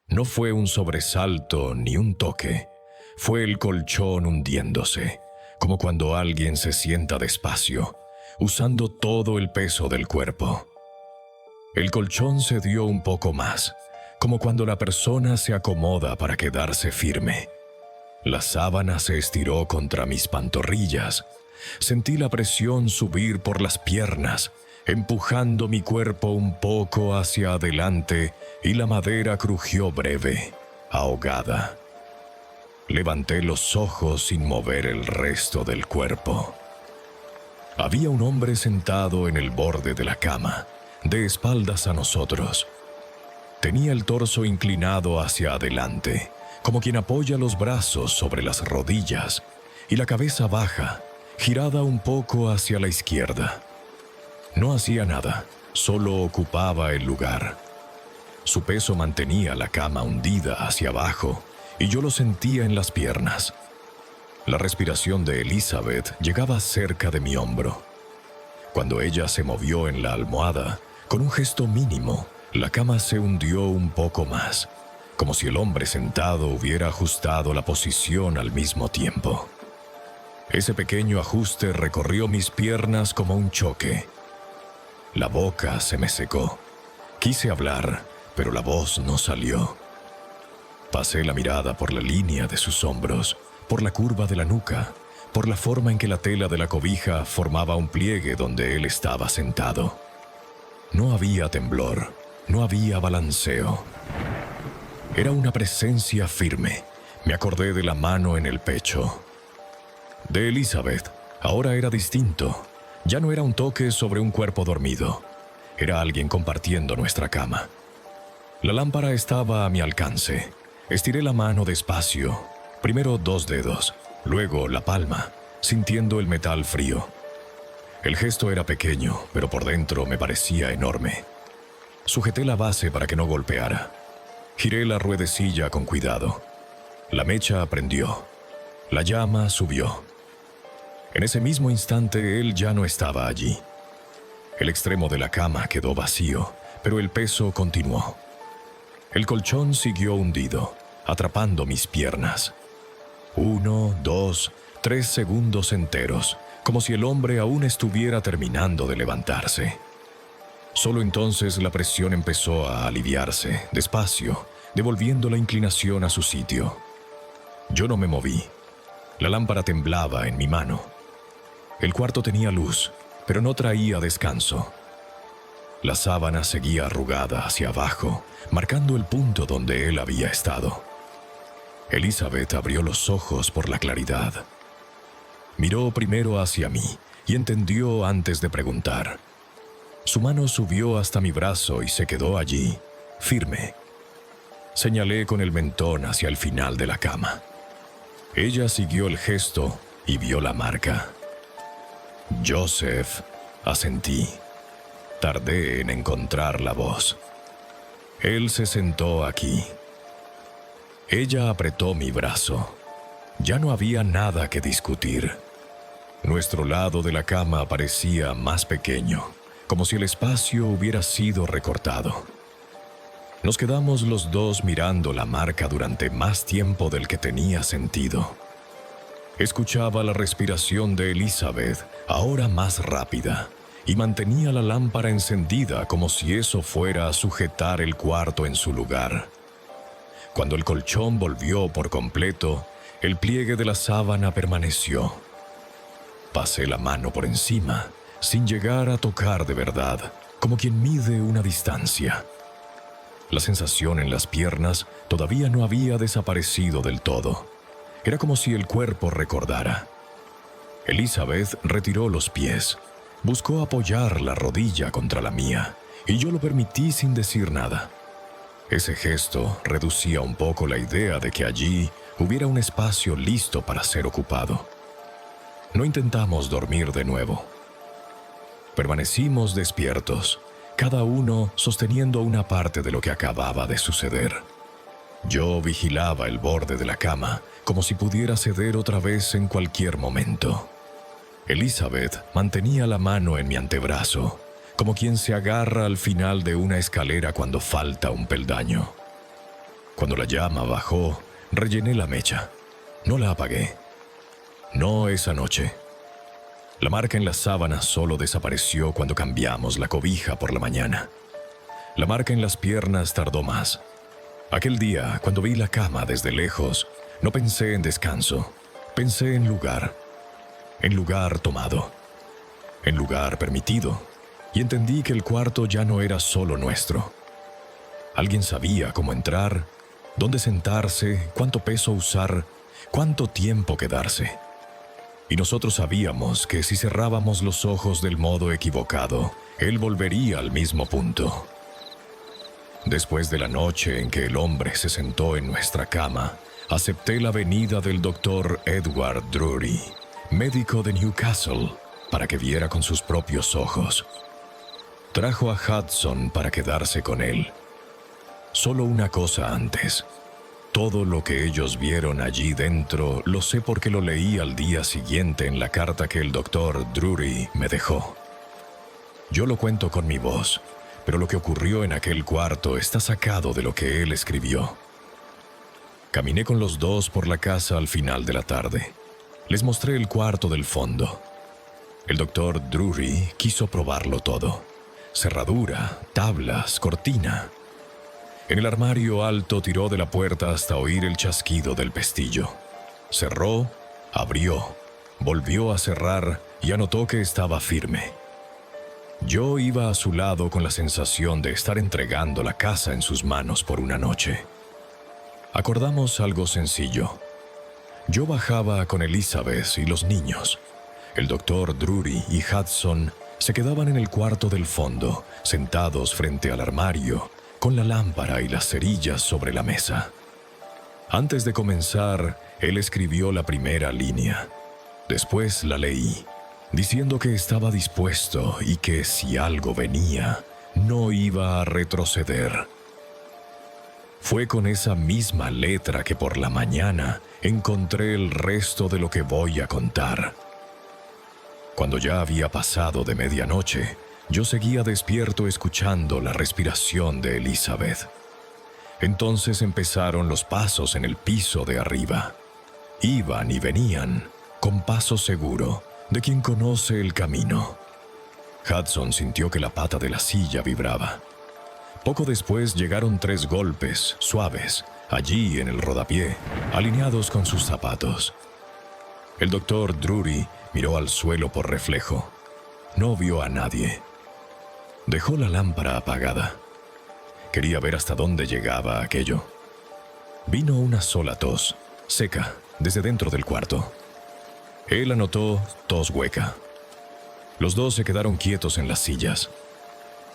No fue un sobresalto ni un toque, fue el colchón hundiéndose, como cuando alguien se sienta despacio, usando todo el peso del cuerpo. El colchón se dio un poco más, como cuando la persona se acomoda para quedarse firme. La sábana se estiró contra mis pantorrillas. Sentí la presión subir por las piernas, empujando mi cuerpo un poco hacia adelante, y la madera crujió breve, ahogada. Levanté los ojos sin mover el resto del cuerpo. Había un hombre sentado en el borde de la cama, de espaldas a nosotros. Tenía el torso inclinado hacia adelante, como quien apoya los brazos sobre las rodillas, y la cabeza baja, girada un poco hacia la izquierda. No hacía nada, solo ocupaba el lugar. Su peso mantenía la cama hundida hacia abajo, y yo lo sentía en las piernas. La respiración de Elizabeth llegaba cerca de mi hombro. Cuando ella se movió en la almohada, con un gesto mínimo, la cama se hundió un poco más, como si el hombre sentado hubiera ajustado la posición al mismo tiempo. Ese pequeño ajuste recorrió mis piernas como un choque. La boca se me secó. Quise hablar, pero la voz no salió. Pasé la mirada por la línea de sus hombros, por la curva de la nuca, por la forma en que la tela de la cobija formaba un pliegue donde él estaba sentado. No había temblor, no había balanceo. Era una presencia firme. Me acordé de la mano en el pecho. De Elizabeth, ahora era distinto. Ya no era un toque sobre un cuerpo dormido. Era alguien compartiendo nuestra cama. La lámpara estaba a mi alcance. Estiré la mano despacio, primero 2 dedos, luego la palma, sintiendo el metal frío. El gesto era pequeño, pero por dentro me parecía enorme. Sujeté la base para que no golpeara. Giré la ruedecilla con cuidado. La mecha prendió. La llama subió. En ese mismo instante él ya no estaba allí. El extremo de la cama quedó vacío, pero el peso continuó. El colchón siguió hundido, atrapando mis piernas. 1, 2, 3 segundos enteros, como si el hombre aún estuviera terminando de levantarse. Solo entonces la presión empezó a aliviarse, despacio, devolviendo la inclinación a su sitio. Yo no me moví. La lámpara temblaba en mi mano. El cuarto tenía luz, pero no traía descanso. La sábana seguía arrugada hacia abajo, marcando el punto donde él había estado. Elizabeth abrió los ojos por la claridad. Miró primero hacia mí y entendió antes de preguntar. Su mano subió hasta mi brazo y se quedó allí, firme. Señalé con el mentón hacia el final de la cama. Ella siguió el gesto y vio la marca. Joseph, asentí. Tardé en encontrar la voz. Él se sentó aquí. Ella apretó mi brazo. Ya no había nada que discutir. Nuestro lado de la cama parecía más pequeño, como si el espacio hubiera sido recortado. Nos quedamos los dos mirando la marca durante más tiempo del que tenía sentido. Escuchaba la respiración de Elizabeth, ahora más rápida, y mantenía la lámpara encendida como si eso fuera a sujetar el cuarto en su lugar. Cuando el colchón volvió por completo, el pliegue de la sábana permaneció. Pasé la mano por encima, sin llegar a tocar de verdad, como quien mide una distancia. La sensación en las piernas todavía no había desaparecido del todo. Era como si el cuerpo recordara. Elizabeth retiró los pies. Buscó apoyar la rodilla contra la mía, y yo lo permití sin decir nada. Ese gesto reducía un poco la idea de que allí hubiera un espacio listo para ser ocupado. No intentamos dormir de nuevo. Permanecimos despiertos, cada uno sosteniendo una parte de lo que acababa de suceder. Yo vigilaba el borde de la cama, como si pudiera ceder otra vez en cualquier momento. Elizabeth mantenía la mano en mi antebrazo, como quien se agarra al final de una escalera cuando falta un peldaño. Cuando la llama bajó, rellené la mecha. No la apagué. No esa noche. La marca en las sábanas solo desapareció cuando cambiamos la cobija por la mañana. La marca en las piernas tardó más. Aquel día, cuando vi la cama desde lejos, no pensé en descanso, pensé en lugar tomado, en lugar permitido, y entendí que el cuarto ya no era solo nuestro. Alguien sabía cómo entrar, dónde sentarse, cuánto peso usar, ¿Cuánto tiempo quedarse? Y nosotros sabíamos que si cerrábamos los ojos del modo equivocado, él volvería al mismo punto. Después de la noche en que el hombre se sentó en nuestra cama, acepté la venida del doctor Edward Drury, médico de Newcastle, para que viera con sus propios ojos. Trajo a Hudson para quedarse con él. Solo una cosa antes. Todo lo que ellos vieron allí dentro lo sé porque lo leí al día siguiente en la carta que el doctor Drury me dejó. Yo lo cuento con mi voz, pero lo que ocurrió en aquel cuarto está sacado de lo que él escribió. Caminé con los dos por la casa al final de la tarde. Les mostré el cuarto del fondo. El doctor Drury quiso probarlo todo. Cerradura, tablas, cortina. En el armario alto tiró de la puerta hasta oír el chasquido del pestillo. Cerró, abrió, volvió a cerrar y anotó que estaba firme. Yo iba a su lado con la sensación de estar entregando la casa en sus manos por una noche. Acordamos algo sencillo. Yo bajaba con Elizabeth y los niños. El doctor Drury y Hudson se quedaban en el cuarto del fondo, sentados frente al armario, con la lámpara y las cerillas sobre la mesa. Antes de comenzar, él escribió la primera línea. Después la leí, diciendo que estaba dispuesto y que si algo venía, no iba a retroceder. Fue con esa misma letra que por la mañana encontré el resto de lo que voy a contar. Cuando ya había pasado de medianoche, yo seguía despierto escuchando la respiración de Elizabeth. Entonces empezaron los pasos en el piso de arriba. Iban y venían, con paso seguro, de quien conoce el camino. Hudson sintió que la pata de la silla vibraba. Poco después llegaron 3 golpes, suaves, allí en el rodapié, alineados con sus zapatos. El doctor Drury miró al suelo por reflejo. No vio a nadie. Dejó la lámpara apagada. Quería ver hasta dónde llegaba aquello. Vino una sola tos, seca, desde dentro del cuarto. Él anotó tos hueca. Los dos se quedaron quietos en las sillas.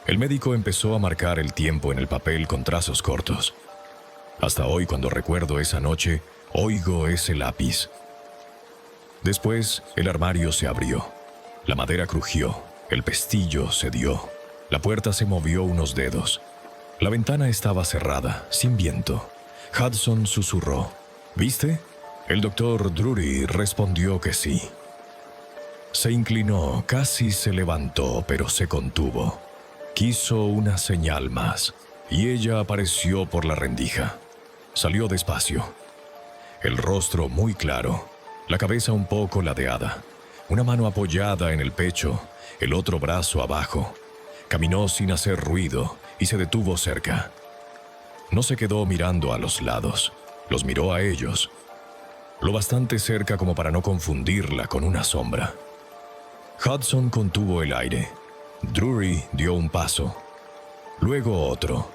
El médico empezó a marcar el tiempo en el papel con trazos cortos. Hasta hoy, cuando recuerdo esa noche, oigo ese lápiz. Después, el armario se abrió. La madera crujió, el pestillo cedió. La puerta se movió unos dedos. La ventana estaba cerrada, sin viento. Hudson susurró. ¿Viste? El doctor Drury respondió que sí. Se inclinó, casi se levantó, pero se contuvo. Quiso una señal más, y ella apareció por la rendija. Salió despacio. El rostro muy claro, la cabeza un poco ladeada, una mano apoyada en el pecho, el otro brazo abajo. Caminó sin hacer ruido y se detuvo cerca. No se quedó mirando a los lados, los miró a ellos, lo bastante cerca como para no confundirla con una sombra. Hudson contuvo el aire. Drury dio un paso, luego otro.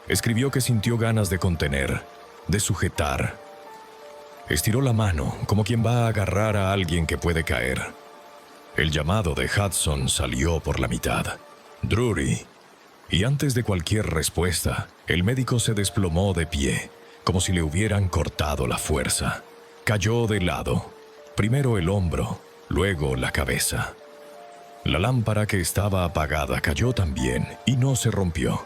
Escribió que sintió ganas de contener, de sujetar. Estiró la mano como quien va a agarrar a alguien que puede caer. El llamado de Hudson salió por la mitad. Drury. Y antes de cualquier respuesta, el médico se desplomó de pie, como si le hubieran cortado la fuerza. Cayó de lado. Primero el hombro, luego la cabeza. La lámpara que estaba apagada cayó también y no se rompió.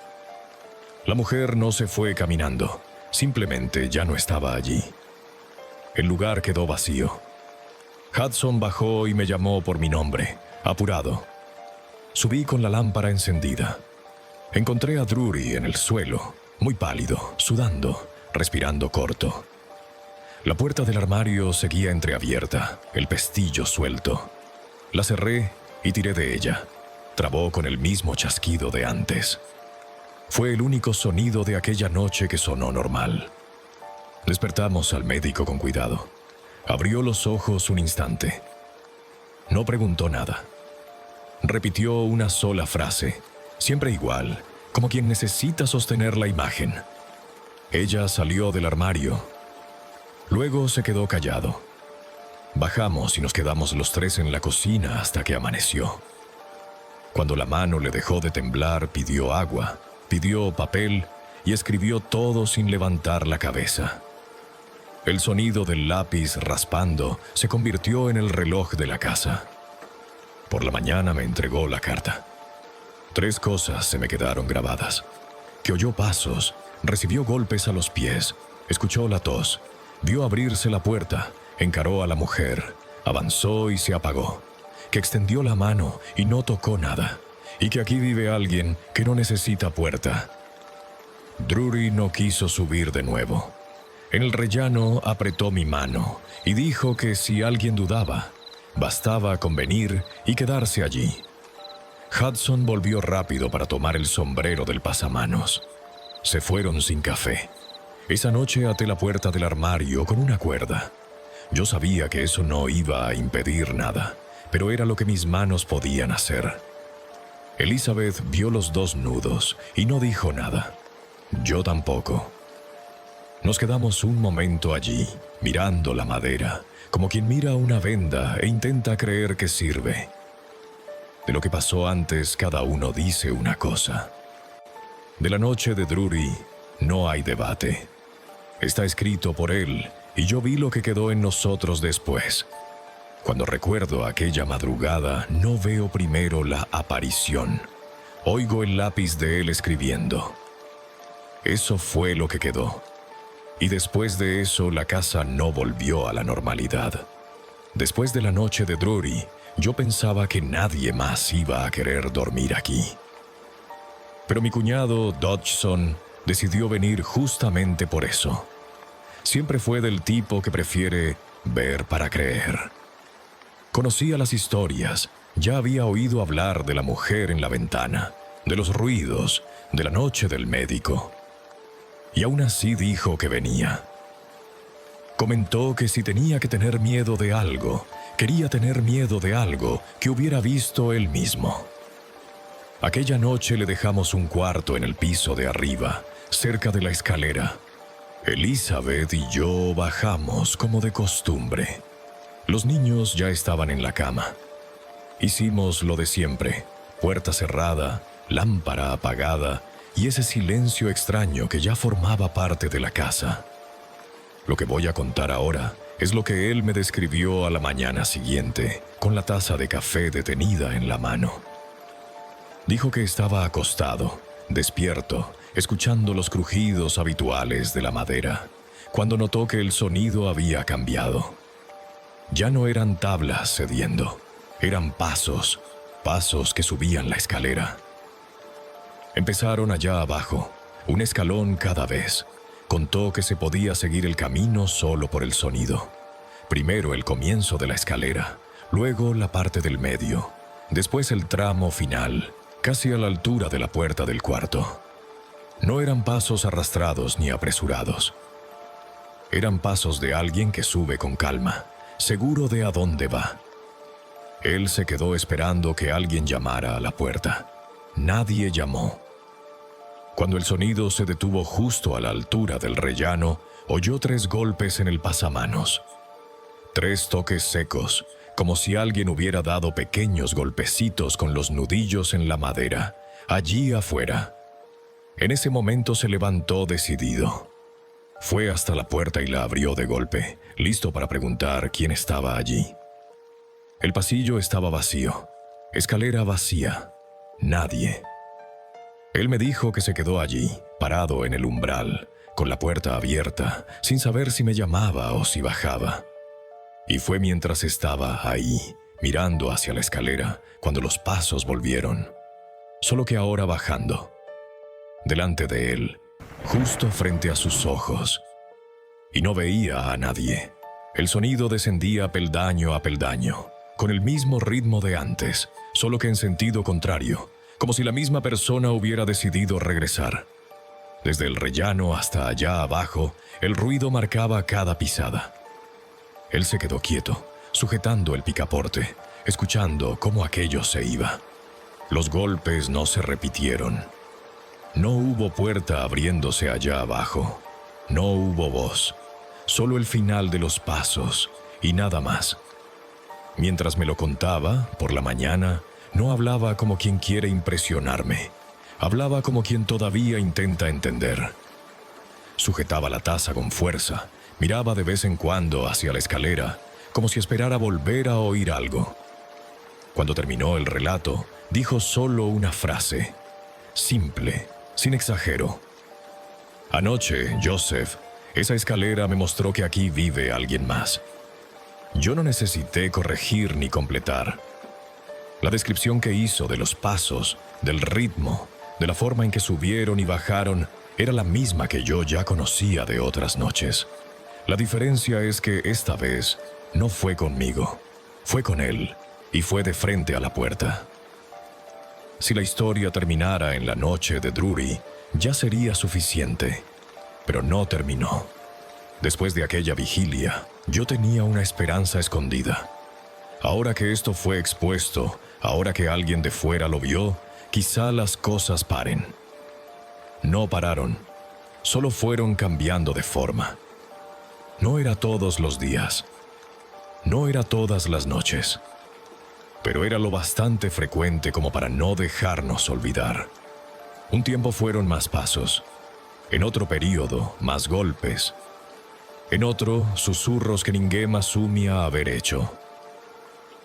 La mujer no se fue caminando, simplemente ya no estaba allí. El lugar quedó vacío. Hudson bajó y me llamó por mi nombre, apurado. Subí con la lámpara encendida. Encontré a Drury en el suelo, muy pálido, sudando, respirando corto. La puerta del armario seguía entreabierta, el pestillo suelto. La cerré y tiré de ella. Trabó con el mismo chasquido de antes. Fue el único sonido de aquella noche que sonó normal. Despertamos al médico con cuidado. Abrió los ojos un instante. No preguntó nada. Repitió una sola frase, siempre igual, como quien necesita sostener la imagen. Ella salió del armario. Luego se quedó callado. Bajamos y nos quedamos los tres en la cocina hasta que amaneció. Cuando la mano le dejó de temblar, pidió agua, pidió papel y escribió todo sin levantar la cabeza. El sonido del lápiz raspando se convirtió en el reloj de la casa. Por la mañana me entregó la carta. 3 cosas se me quedaron grabadas: que oyó pasos, recibió golpes a los pies, escuchó la tos, vio abrirse la puerta, encaró a la mujer, avanzó y se apagó, que extendió la mano y no tocó nada, y que aquí vive alguien que no necesita puerta. Drury no quiso subir de nuevo. En el rellano apretó mi mano y dijo que si alguien dudaba, bastaba con venir y quedarse allí. Hudson volvió rápido para tomar el sombrero del pasamanos. Se fueron sin café. Esa noche até la puerta del armario con una cuerda. Yo sabía que eso no iba a impedir nada, pero era lo que mis manos podían hacer. Elizabeth vio los 2 nudos y no dijo nada. Yo tampoco. Nos quedamos un momento allí, mirando la madera, como quien mira una venda e intenta creer que sirve. De lo que pasó antes, cada uno dice una cosa. De la noche de Drury no hay debate. Está escrito por él, y yo vi lo que quedó en nosotros después. Cuando recuerdo aquella madrugada, no veo primero la aparición. Oigo el lápiz de él escribiendo. Eso fue lo que quedó. Y después de eso, la casa no volvió a la normalidad. Después de la noche de Drury, yo pensaba que nadie más iba a querer dormir aquí. Pero mi cuñado, Dodgson, decidió venir justamente por eso. Siempre fue del tipo que prefiere ver para creer. Conocía las historias, ya había oído hablar de la mujer en la ventana, de los ruidos, de la noche del médico. Y aún así dijo que venía. Comentó que si tenía que tener miedo de algo, quería tener miedo de algo que hubiera visto él mismo. Aquella noche le dejamos un cuarto en el piso de arriba, cerca de la escalera. Elizabeth y yo bajamos como de costumbre. Los niños ya estaban en la cama. Hicimos lo de siempre: puerta cerrada, lámpara apagada y ese silencio extraño que ya formaba parte de la casa. Lo que voy a contar ahora es lo que él me describió a la mañana siguiente, con la taza de café detenida en la mano. Dijo que estaba acostado, despierto, escuchando los crujidos habituales de la madera, cuando notó que el sonido había cambiado. Ya no eran tablas cediendo, eran pasos, pasos que subían la escalera. Empezaron allá abajo, un escalón cada vez. Contó que se podía seguir el camino solo por el sonido. Primero el comienzo de la escalera, luego la parte del medio, después el tramo final, casi a la altura de la puerta del cuarto. No eran pasos arrastrados ni apresurados. Eran pasos de alguien que sube con calma, seguro de a dónde va. Él se quedó esperando que alguien llamara a la puerta. Nadie llamó. Cuando el sonido se detuvo justo a la altura del rellano, oyó 3 golpes en el pasamanos. 3 toques secos, como si alguien hubiera dado pequeños golpecitos con los nudillos en la madera, allí afuera. En ese momento se levantó decidido. Fue hasta la puerta y la abrió de golpe, listo para preguntar quién estaba allí. El pasillo estaba vacío, escalera vacía, nadie. Él me dijo que se quedó allí, parado en el umbral, con la puerta abierta, sin saber si me llamaba o si bajaba. Y fue mientras estaba ahí, mirando hacia la escalera, cuando los pasos volvieron, solo que ahora bajando. Delante de él, justo frente a sus ojos. Y no veía a nadie. El sonido descendía peldaño a peldaño, con el mismo ritmo de antes, solo que en sentido contrario, como si la misma persona hubiera decidido regresar. Desde el rellano hasta allá abajo, el ruido marcaba cada pisada. Él se quedó quieto, sujetando el picaporte, escuchando cómo aquello se iba. Los golpes no se repitieron. No hubo puerta abriéndose allá abajo. No hubo voz. solo el final de los pasos y nada más. Mientras me lo contaba, por la mañana, no hablaba como quien quiere impresionarme. Hablaba como quien todavía intenta entender. Sujetaba la taza con fuerza, miraba de vez en cuando hacia la escalera, como si esperara volver a oír algo. Cuando terminó el relato, dijo solo una frase, simple, sin exagero. Anoche, Joseph, esa escalera me mostró que aquí vive alguien más. Yo no necesité corregir ni completar. La descripción que hizo de los pasos, del ritmo, de la forma en que subieron y bajaron, era la misma que yo ya conocía de otras noches. La diferencia es que esta vez no fue conmigo, fue con él, y fue de frente a la puerta. Si la historia terminara en la noche de Drury, ya sería suficiente, pero no terminó. Después de aquella vigilia, yo tenía una esperanza escondida. Ahora que esto fue expuesto, ahora que alguien de fuera lo vio, quizá las cosas paren. No pararon, solo fueron cambiando de forma. No era todos los días, no era todas las noches, pero era lo bastante frecuente como para no dejarnos olvidar. Un tiempo fueron más pasos, en otro período más golpes, en otro susurros que Ninguém asumía haber hecho.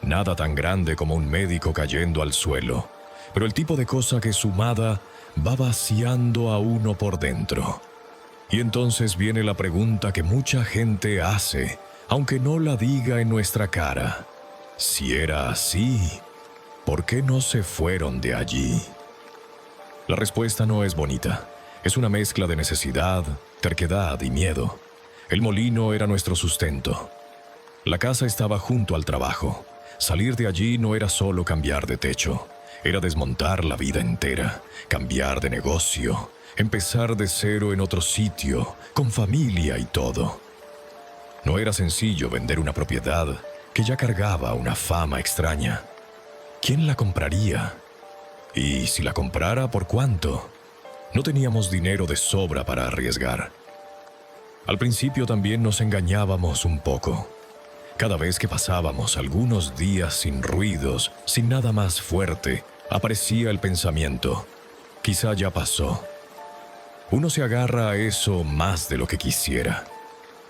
Nada tan grande como un médico cayendo al suelo, pero el tipo de cosa que sumada va vaciando a uno por dentro. Y entonces viene la pregunta que mucha gente hace, aunque no la diga en nuestra cara. Si era así, ¿por qué no se fueron de allí? La respuesta no es bonita. Es una mezcla de necesidad, terquedad y miedo. El molino era nuestro sustento. La casa estaba junto al trabajo. Salir de allí no era solo cambiar de techo. Era desmontar la vida entera, cambiar de negocio, empezar de cero en otro sitio, con familia y todo. No era sencillo vender una propiedad que ya cargaba una fama extraña. ¿Quién la compraría? Y si la comprara, ¿por cuánto? No teníamos dinero de sobra para arriesgar. Al principio también nos engañábamos un poco. Cada vez que pasábamos algunos días sin ruidos, sin nada más fuerte, aparecía el pensamiento: quizá ya pasó. Uno se agarra a eso más de lo que quisiera.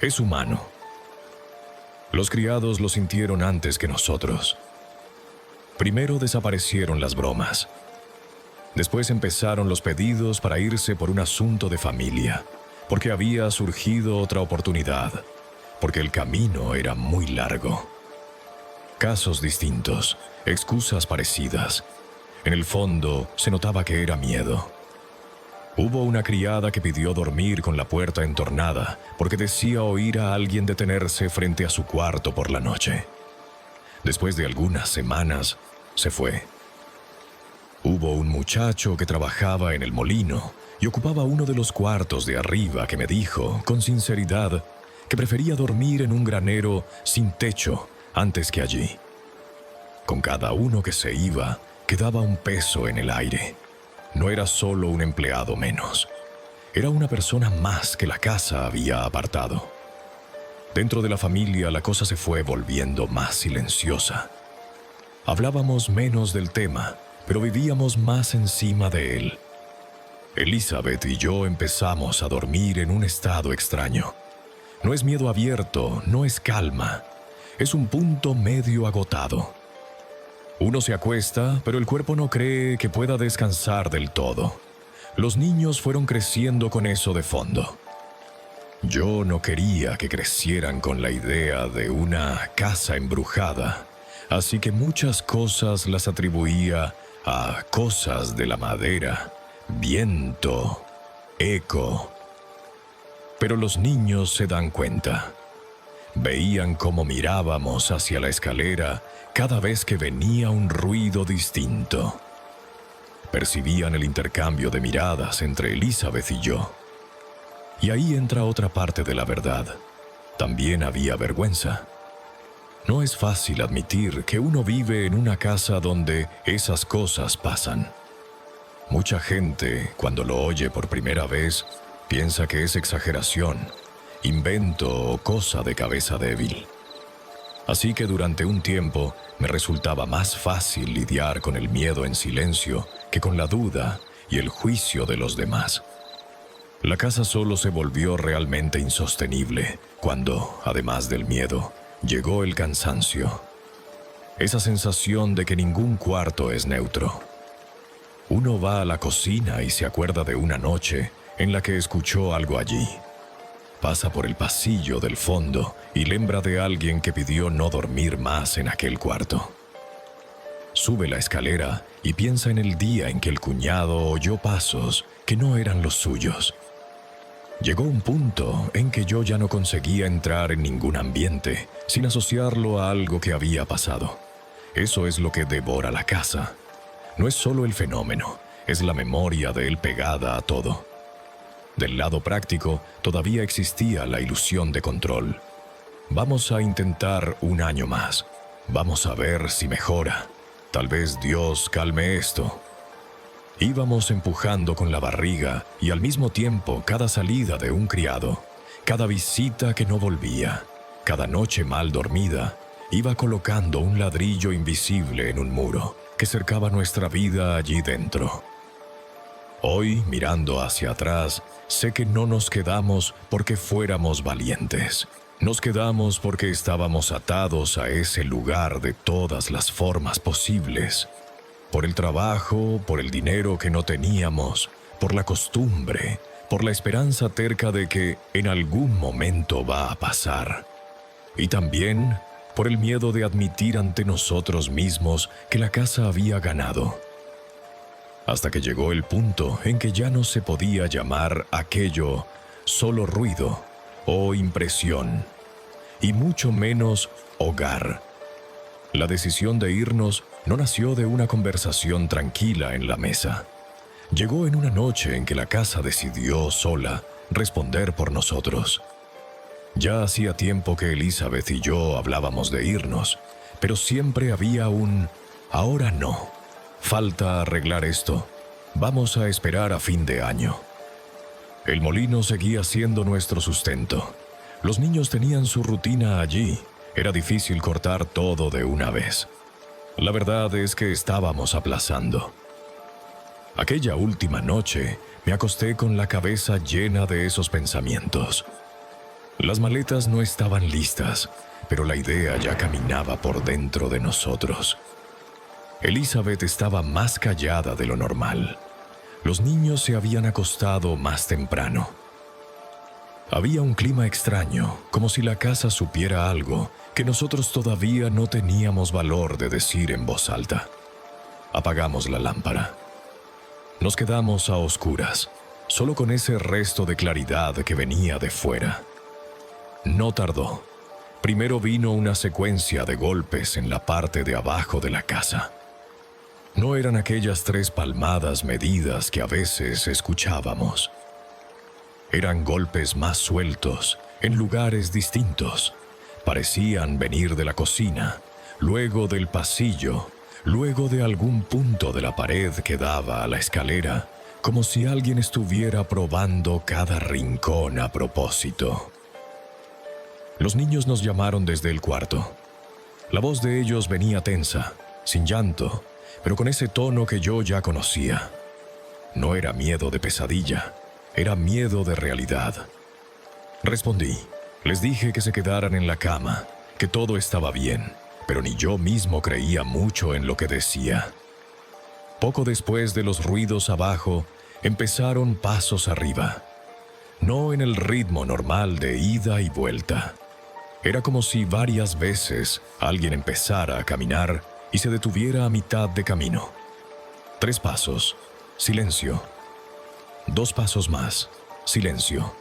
Es humano. Los criados lo sintieron antes que nosotros. Primero desaparecieron las bromas. Después empezaron los pedidos para irse por un asunto de familia, porque había surgido otra oportunidad, porque el camino era muy largo. Casos distintos, excusas parecidas. En el fondo se notaba que era miedo. Hubo una criada que pidió dormir con la puerta entornada porque decía oír a alguien detenerse frente a su cuarto por la noche. Después de algunas semanas, se fue. Hubo un muchacho que trabajaba en el molino y ocupaba uno de los cuartos de arriba que me dijo, con sinceridad, que prefería dormir en un granero sin techo antes que allí. Con cada uno que se iba, quedaba un peso en el aire. No era solo un empleado menos. Era una persona más que la casa había apartado. Dentro de la familia la cosa se fue volviendo más silenciosa. Hablábamos menos del tema, pero vivíamos más encima de él. Elizabeth y yo empezamos a dormir en un estado extraño. No es miedo abierto, no es calma. Es un punto medio agotado. Uno se acuesta, pero el cuerpo no cree que pueda descansar del todo. Los niños fueron creciendo con eso de fondo. Yo no quería que crecieran con la idea de una casa embrujada, así que muchas cosas las atribuía a cosas de la madera, viento, eco. Pero los niños se dan cuenta. Veían cómo mirábamos hacia la escalera cada vez que venía un ruido distinto. Percibían el intercambio de miradas entre Elizabeth y yo. Y ahí entra otra parte de la verdad. También había vergüenza. No es fácil admitir que uno vive en una casa donde esas cosas pasan. Mucha gente, cuando lo oye por primera vez, piensa que es exageración, invento o cosa de cabeza débil. Así que durante un tiempo me resultaba más fácil lidiar con el miedo en silencio que con la duda y el juicio de los demás. La casa solo se volvió realmente insostenible cuando, además del miedo, llegó el cansancio. Esa sensación de que ningún cuarto es neutro. Uno va a la cocina y se acuerda de una noche en la que escuchó algo allí. Pasa por el pasillo del fondo y lembra de alguien que pidió no dormir más en aquel cuarto. Sube la escalera y piensa en el día en que el cuñado oyó pasos que no eran los suyos. Llegó un punto en que yo ya no conseguía entrar en ningún ambiente sin asociarlo a algo que había pasado. Eso es lo que devora la casa. No es solo el fenómeno, es la memoria de él pegada a todo. Del lado práctico, todavía existía la ilusión de control. Vamos a intentar un año más. Vamos a ver si mejora. Tal vez Dios calme esto. Íbamos empujando con la barriga y al mismo tiempo cada salida de un criado, cada visita que no volvía, cada noche mal dormida, iba colocando un ladrillo invisible en un muro que cercaba nuestra vida allí dentro. Hoy, mirando hacia atrás, sé que no nos quedamos porque fuéramos valientes. Nos quedamos porque estábamos atados a ese lugar de todas las formas posibles. Por el trabajo, por el dinero que no teníamos, por la costumbre, por la esperanza terca de que en algún momento va a pasar. Y también por el miedo de admitir ante nosotros mismos que la casa había ganado. Hasta que llegó el punto en que ya no se podía llamar aquello solo ruido o impresión, y mucho menos hogar. La decisión de irnos no nació de una conversación tranquila en la mesa. Llegó en una noche en que la casa decidió sola responder por nosotros. Ya hacía tiempo que Elizabeth y yo hablábamos de irnos, pero siempre había un «ahora no». Falta arreglar esto. Vamos a esperar a fin de año. El molino seguía siendo nuestro sustento. Los niños tenían su rutina allí. Era difícil cortar todo de una vez. La verdad es que estábamos aplazando. Aquella última noche me acosté con la cabeza llena de esos pensamientos. Las maletas no estaban listas, pero la idea ya caminaba por dentro de nosotros. Elizabeth estaba más callada de lo normal. Los niños se habían acostado más temprano. Había un clima extraño, como si la casa supiera algo que nosotros todavía no teníamos valor de decir en voz alta. Apagamos la lámpara. Nos quedamos a oscuras, solo con ese resto de claridad que venía de fuera. No tardó. Primero vino una secuencia de golpes en la parte de abajo de la casa. No eran aquellas 3 palmadas medidas que a veces escuchábamos. Eran golpes más sueltos, en lugares distintos. Parecían venir de la cocina, luego del pasillo, luego de algún punto de la pared que daba a la escalera, como si alguien estuviera probando cada rincón a propósito. Los niños nos llamaron desde el cuarto. La voz de ellos venía tensa, sin llanto, pero con ese tono que yo ya conocía. No era miedo de pesadilla, era miedo de realidad. Respondí. Les dije que se quedaran en la cama, que todo estaba bien, pero ni yo mismo creía mucho en lo que decía. Poco después de los ruidos abajo, empezaron pasos arriba. No en el ritmo normal de ida y vuelta. Era como si varias veces alguien empezara a caminar y se detuviera a mitad de camino. 3 pasos, silencio. 2 pasos más, silencio.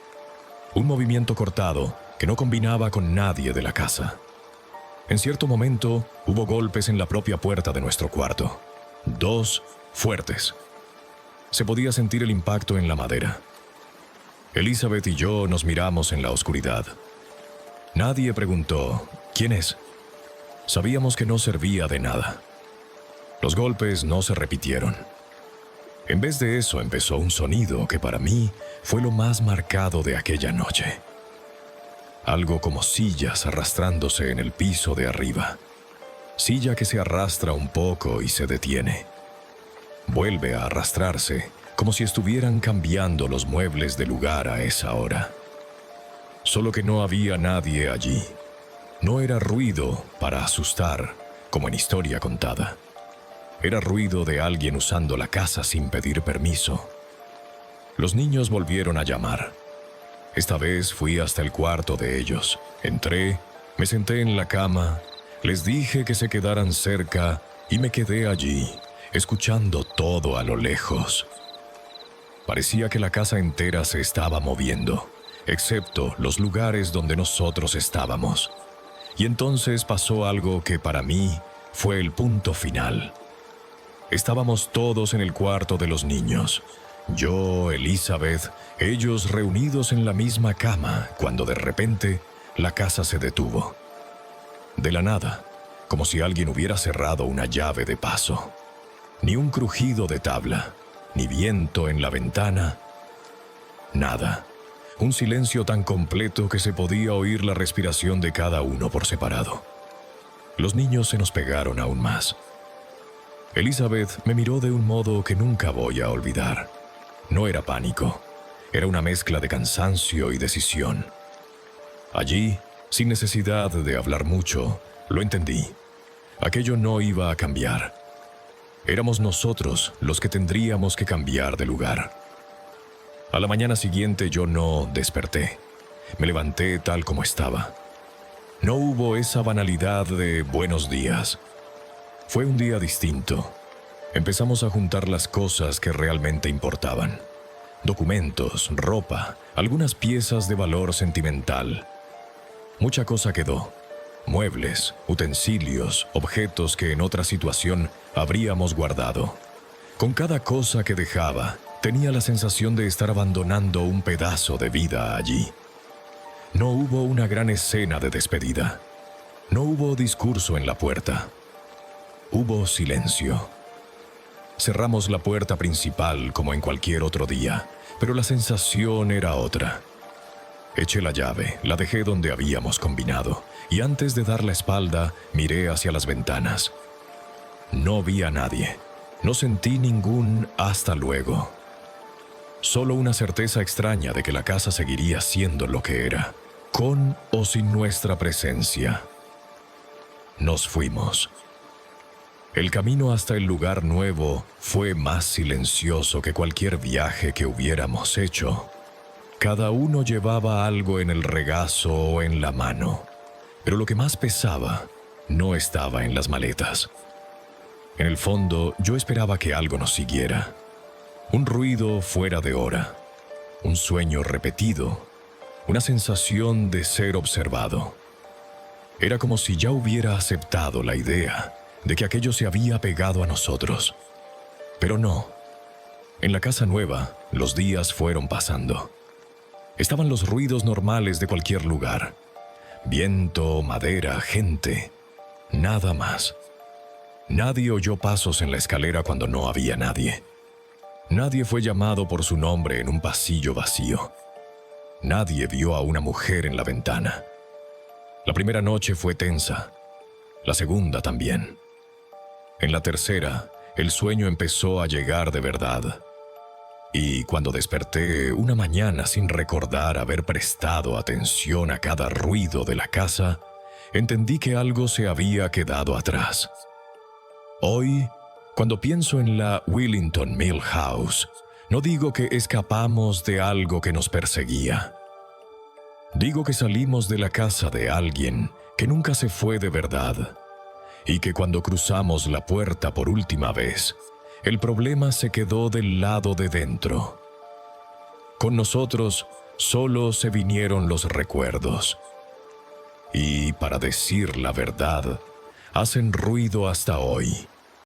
Un movimiento cortado que no combinaba con nadie de la casa. En cierto momento hubo golpes en la propia puerta de nuestro cuarto. 2 fuertes. Se podía sentir el impacto en la madera. Elizabeth y yo nos miramos en la oscuridad. Nadie preguntó ¿quién es? Sabíamos que no servía de nada. Los golpes no se repitieron. En vez de eso empezó un sonido que para mí fue lo más marcado de aquella noche. algo como sillas arrastrándose en el piso de arriba. Silla que se arrastra un poco y se detiene. Vuelve a arrastrarse, como si estuvieran cambiando los muebles de lugar a esa hora. Solo que no había nadie allí. No era ruido para asustar, como en historia contada. Era ruido de alguien usando la casa sin pedir permiso. Los niños volvieron a llamar. Esta vez fui hasta el cuarto de ellos. Entré, me senté en la cama, les dije que se quedaran cerca y me quedé allí, escuchando todo a lo lejos. Parecía que la casa entera se estaba moviendo, excepto los lugares donde nosotros estábamos. Y entonces pasó algo que para mí fue el punto final. Estábamos todos en el cuarto de los niños. Yo, Elizabeth, ellos reunidos en la misma cama, cuando de repente la casa se detuvo. De la nada, como si alguien hubiera cerrado una llave de paso. Ni un crujido de tabla, ni viento en la ventana. Nada. Un silencio tan completo que se podía oír la respiración de cada uno por separado. Los niños se nos pegaron aún más. Elizabeth me miró de un modo que nunca voy a olvidar. No era pánico, era una mezcla de cansancio y decisión. Allí, sin necesidad de hablar mucho, lo entendí. Aquello no iba a cambiar. Éramos nosotros los que tendríamos que cambiar de lugar. A la mañana siguiente yo no desperté. Me levanté tal como estaba. No hubo esa banalidad de buenos días. Fue un día distinto. Empezamos a juntar las cosas que realmente importaban. Documentos, ropa, algunas piezas de valor sentimental. Mucha cosa quedó. Muebles, utensilios, objetos que en otra situación habríamos guardado. Con cada cosa que dejaba, tenía la sensación de estar abandonando un pedazo de vida allí. No hubo una gran escena de despedida. No hubo discurso en la puerta. Hubo silencio. Cerramos la puerta principal como en cualquier otro día, pero la sensación era otra. Eché la llave, la dejé donde habíamos combinado, y antes de dar la espalda, miré hacia las ventanas. No vi a nadie. No sentí ningún hasta luego. Solo una certeza extraña de que la casa seguiría siendo lo que era, con o sin nuestra presencia. Nos fuimos. El camino hasta el lugar nuevo fue más silencioso que cualquier viaje que hubiéramos hecho. Cada uno llevaba algo en el regazo o en la mano, pero lo que más pesaba no estaba en las maletas. En el fondo, yo esperaba que algo nos siguiera. Un ruido fuera de hora, un sueño repetido, una sensación de ser observado. Era como si ya hubiera aceptado la idea de que aquello se había pegado a nosotros. Pero no. En la casa nueva, los días fueron pasando. Estaban los ruidos normales de cualquier lugar. Viento, madera, gente. Nada más. Nadie oyó pasos en la escalera cuando no había nadie. Nadie fue llamado por su nombre en un pasillo vacío. Nadie vio a una mujer en la ventana. La primera noche fue tensa. La segunda también. En la tercera, el sueño empezó a llegar de verdad. Y cuando desperté una mañana sin recordar haber prestado atención a cada ruido de la casa, entendí que algo se había quedado atrás. Hoy, cuando pienso en la Willington Mill House, no digo que escapamos de algo que nos perseguía. Digo que salimos de la casa de alguien que nunca se fue de verdad, y que cuando cruzamos la puerta por última vez, el problema se quedó del lado de dentro. Con nosotros solo se vinieron los recuerdos. Y, para decir la verdad, hacen ruido hasta hoy.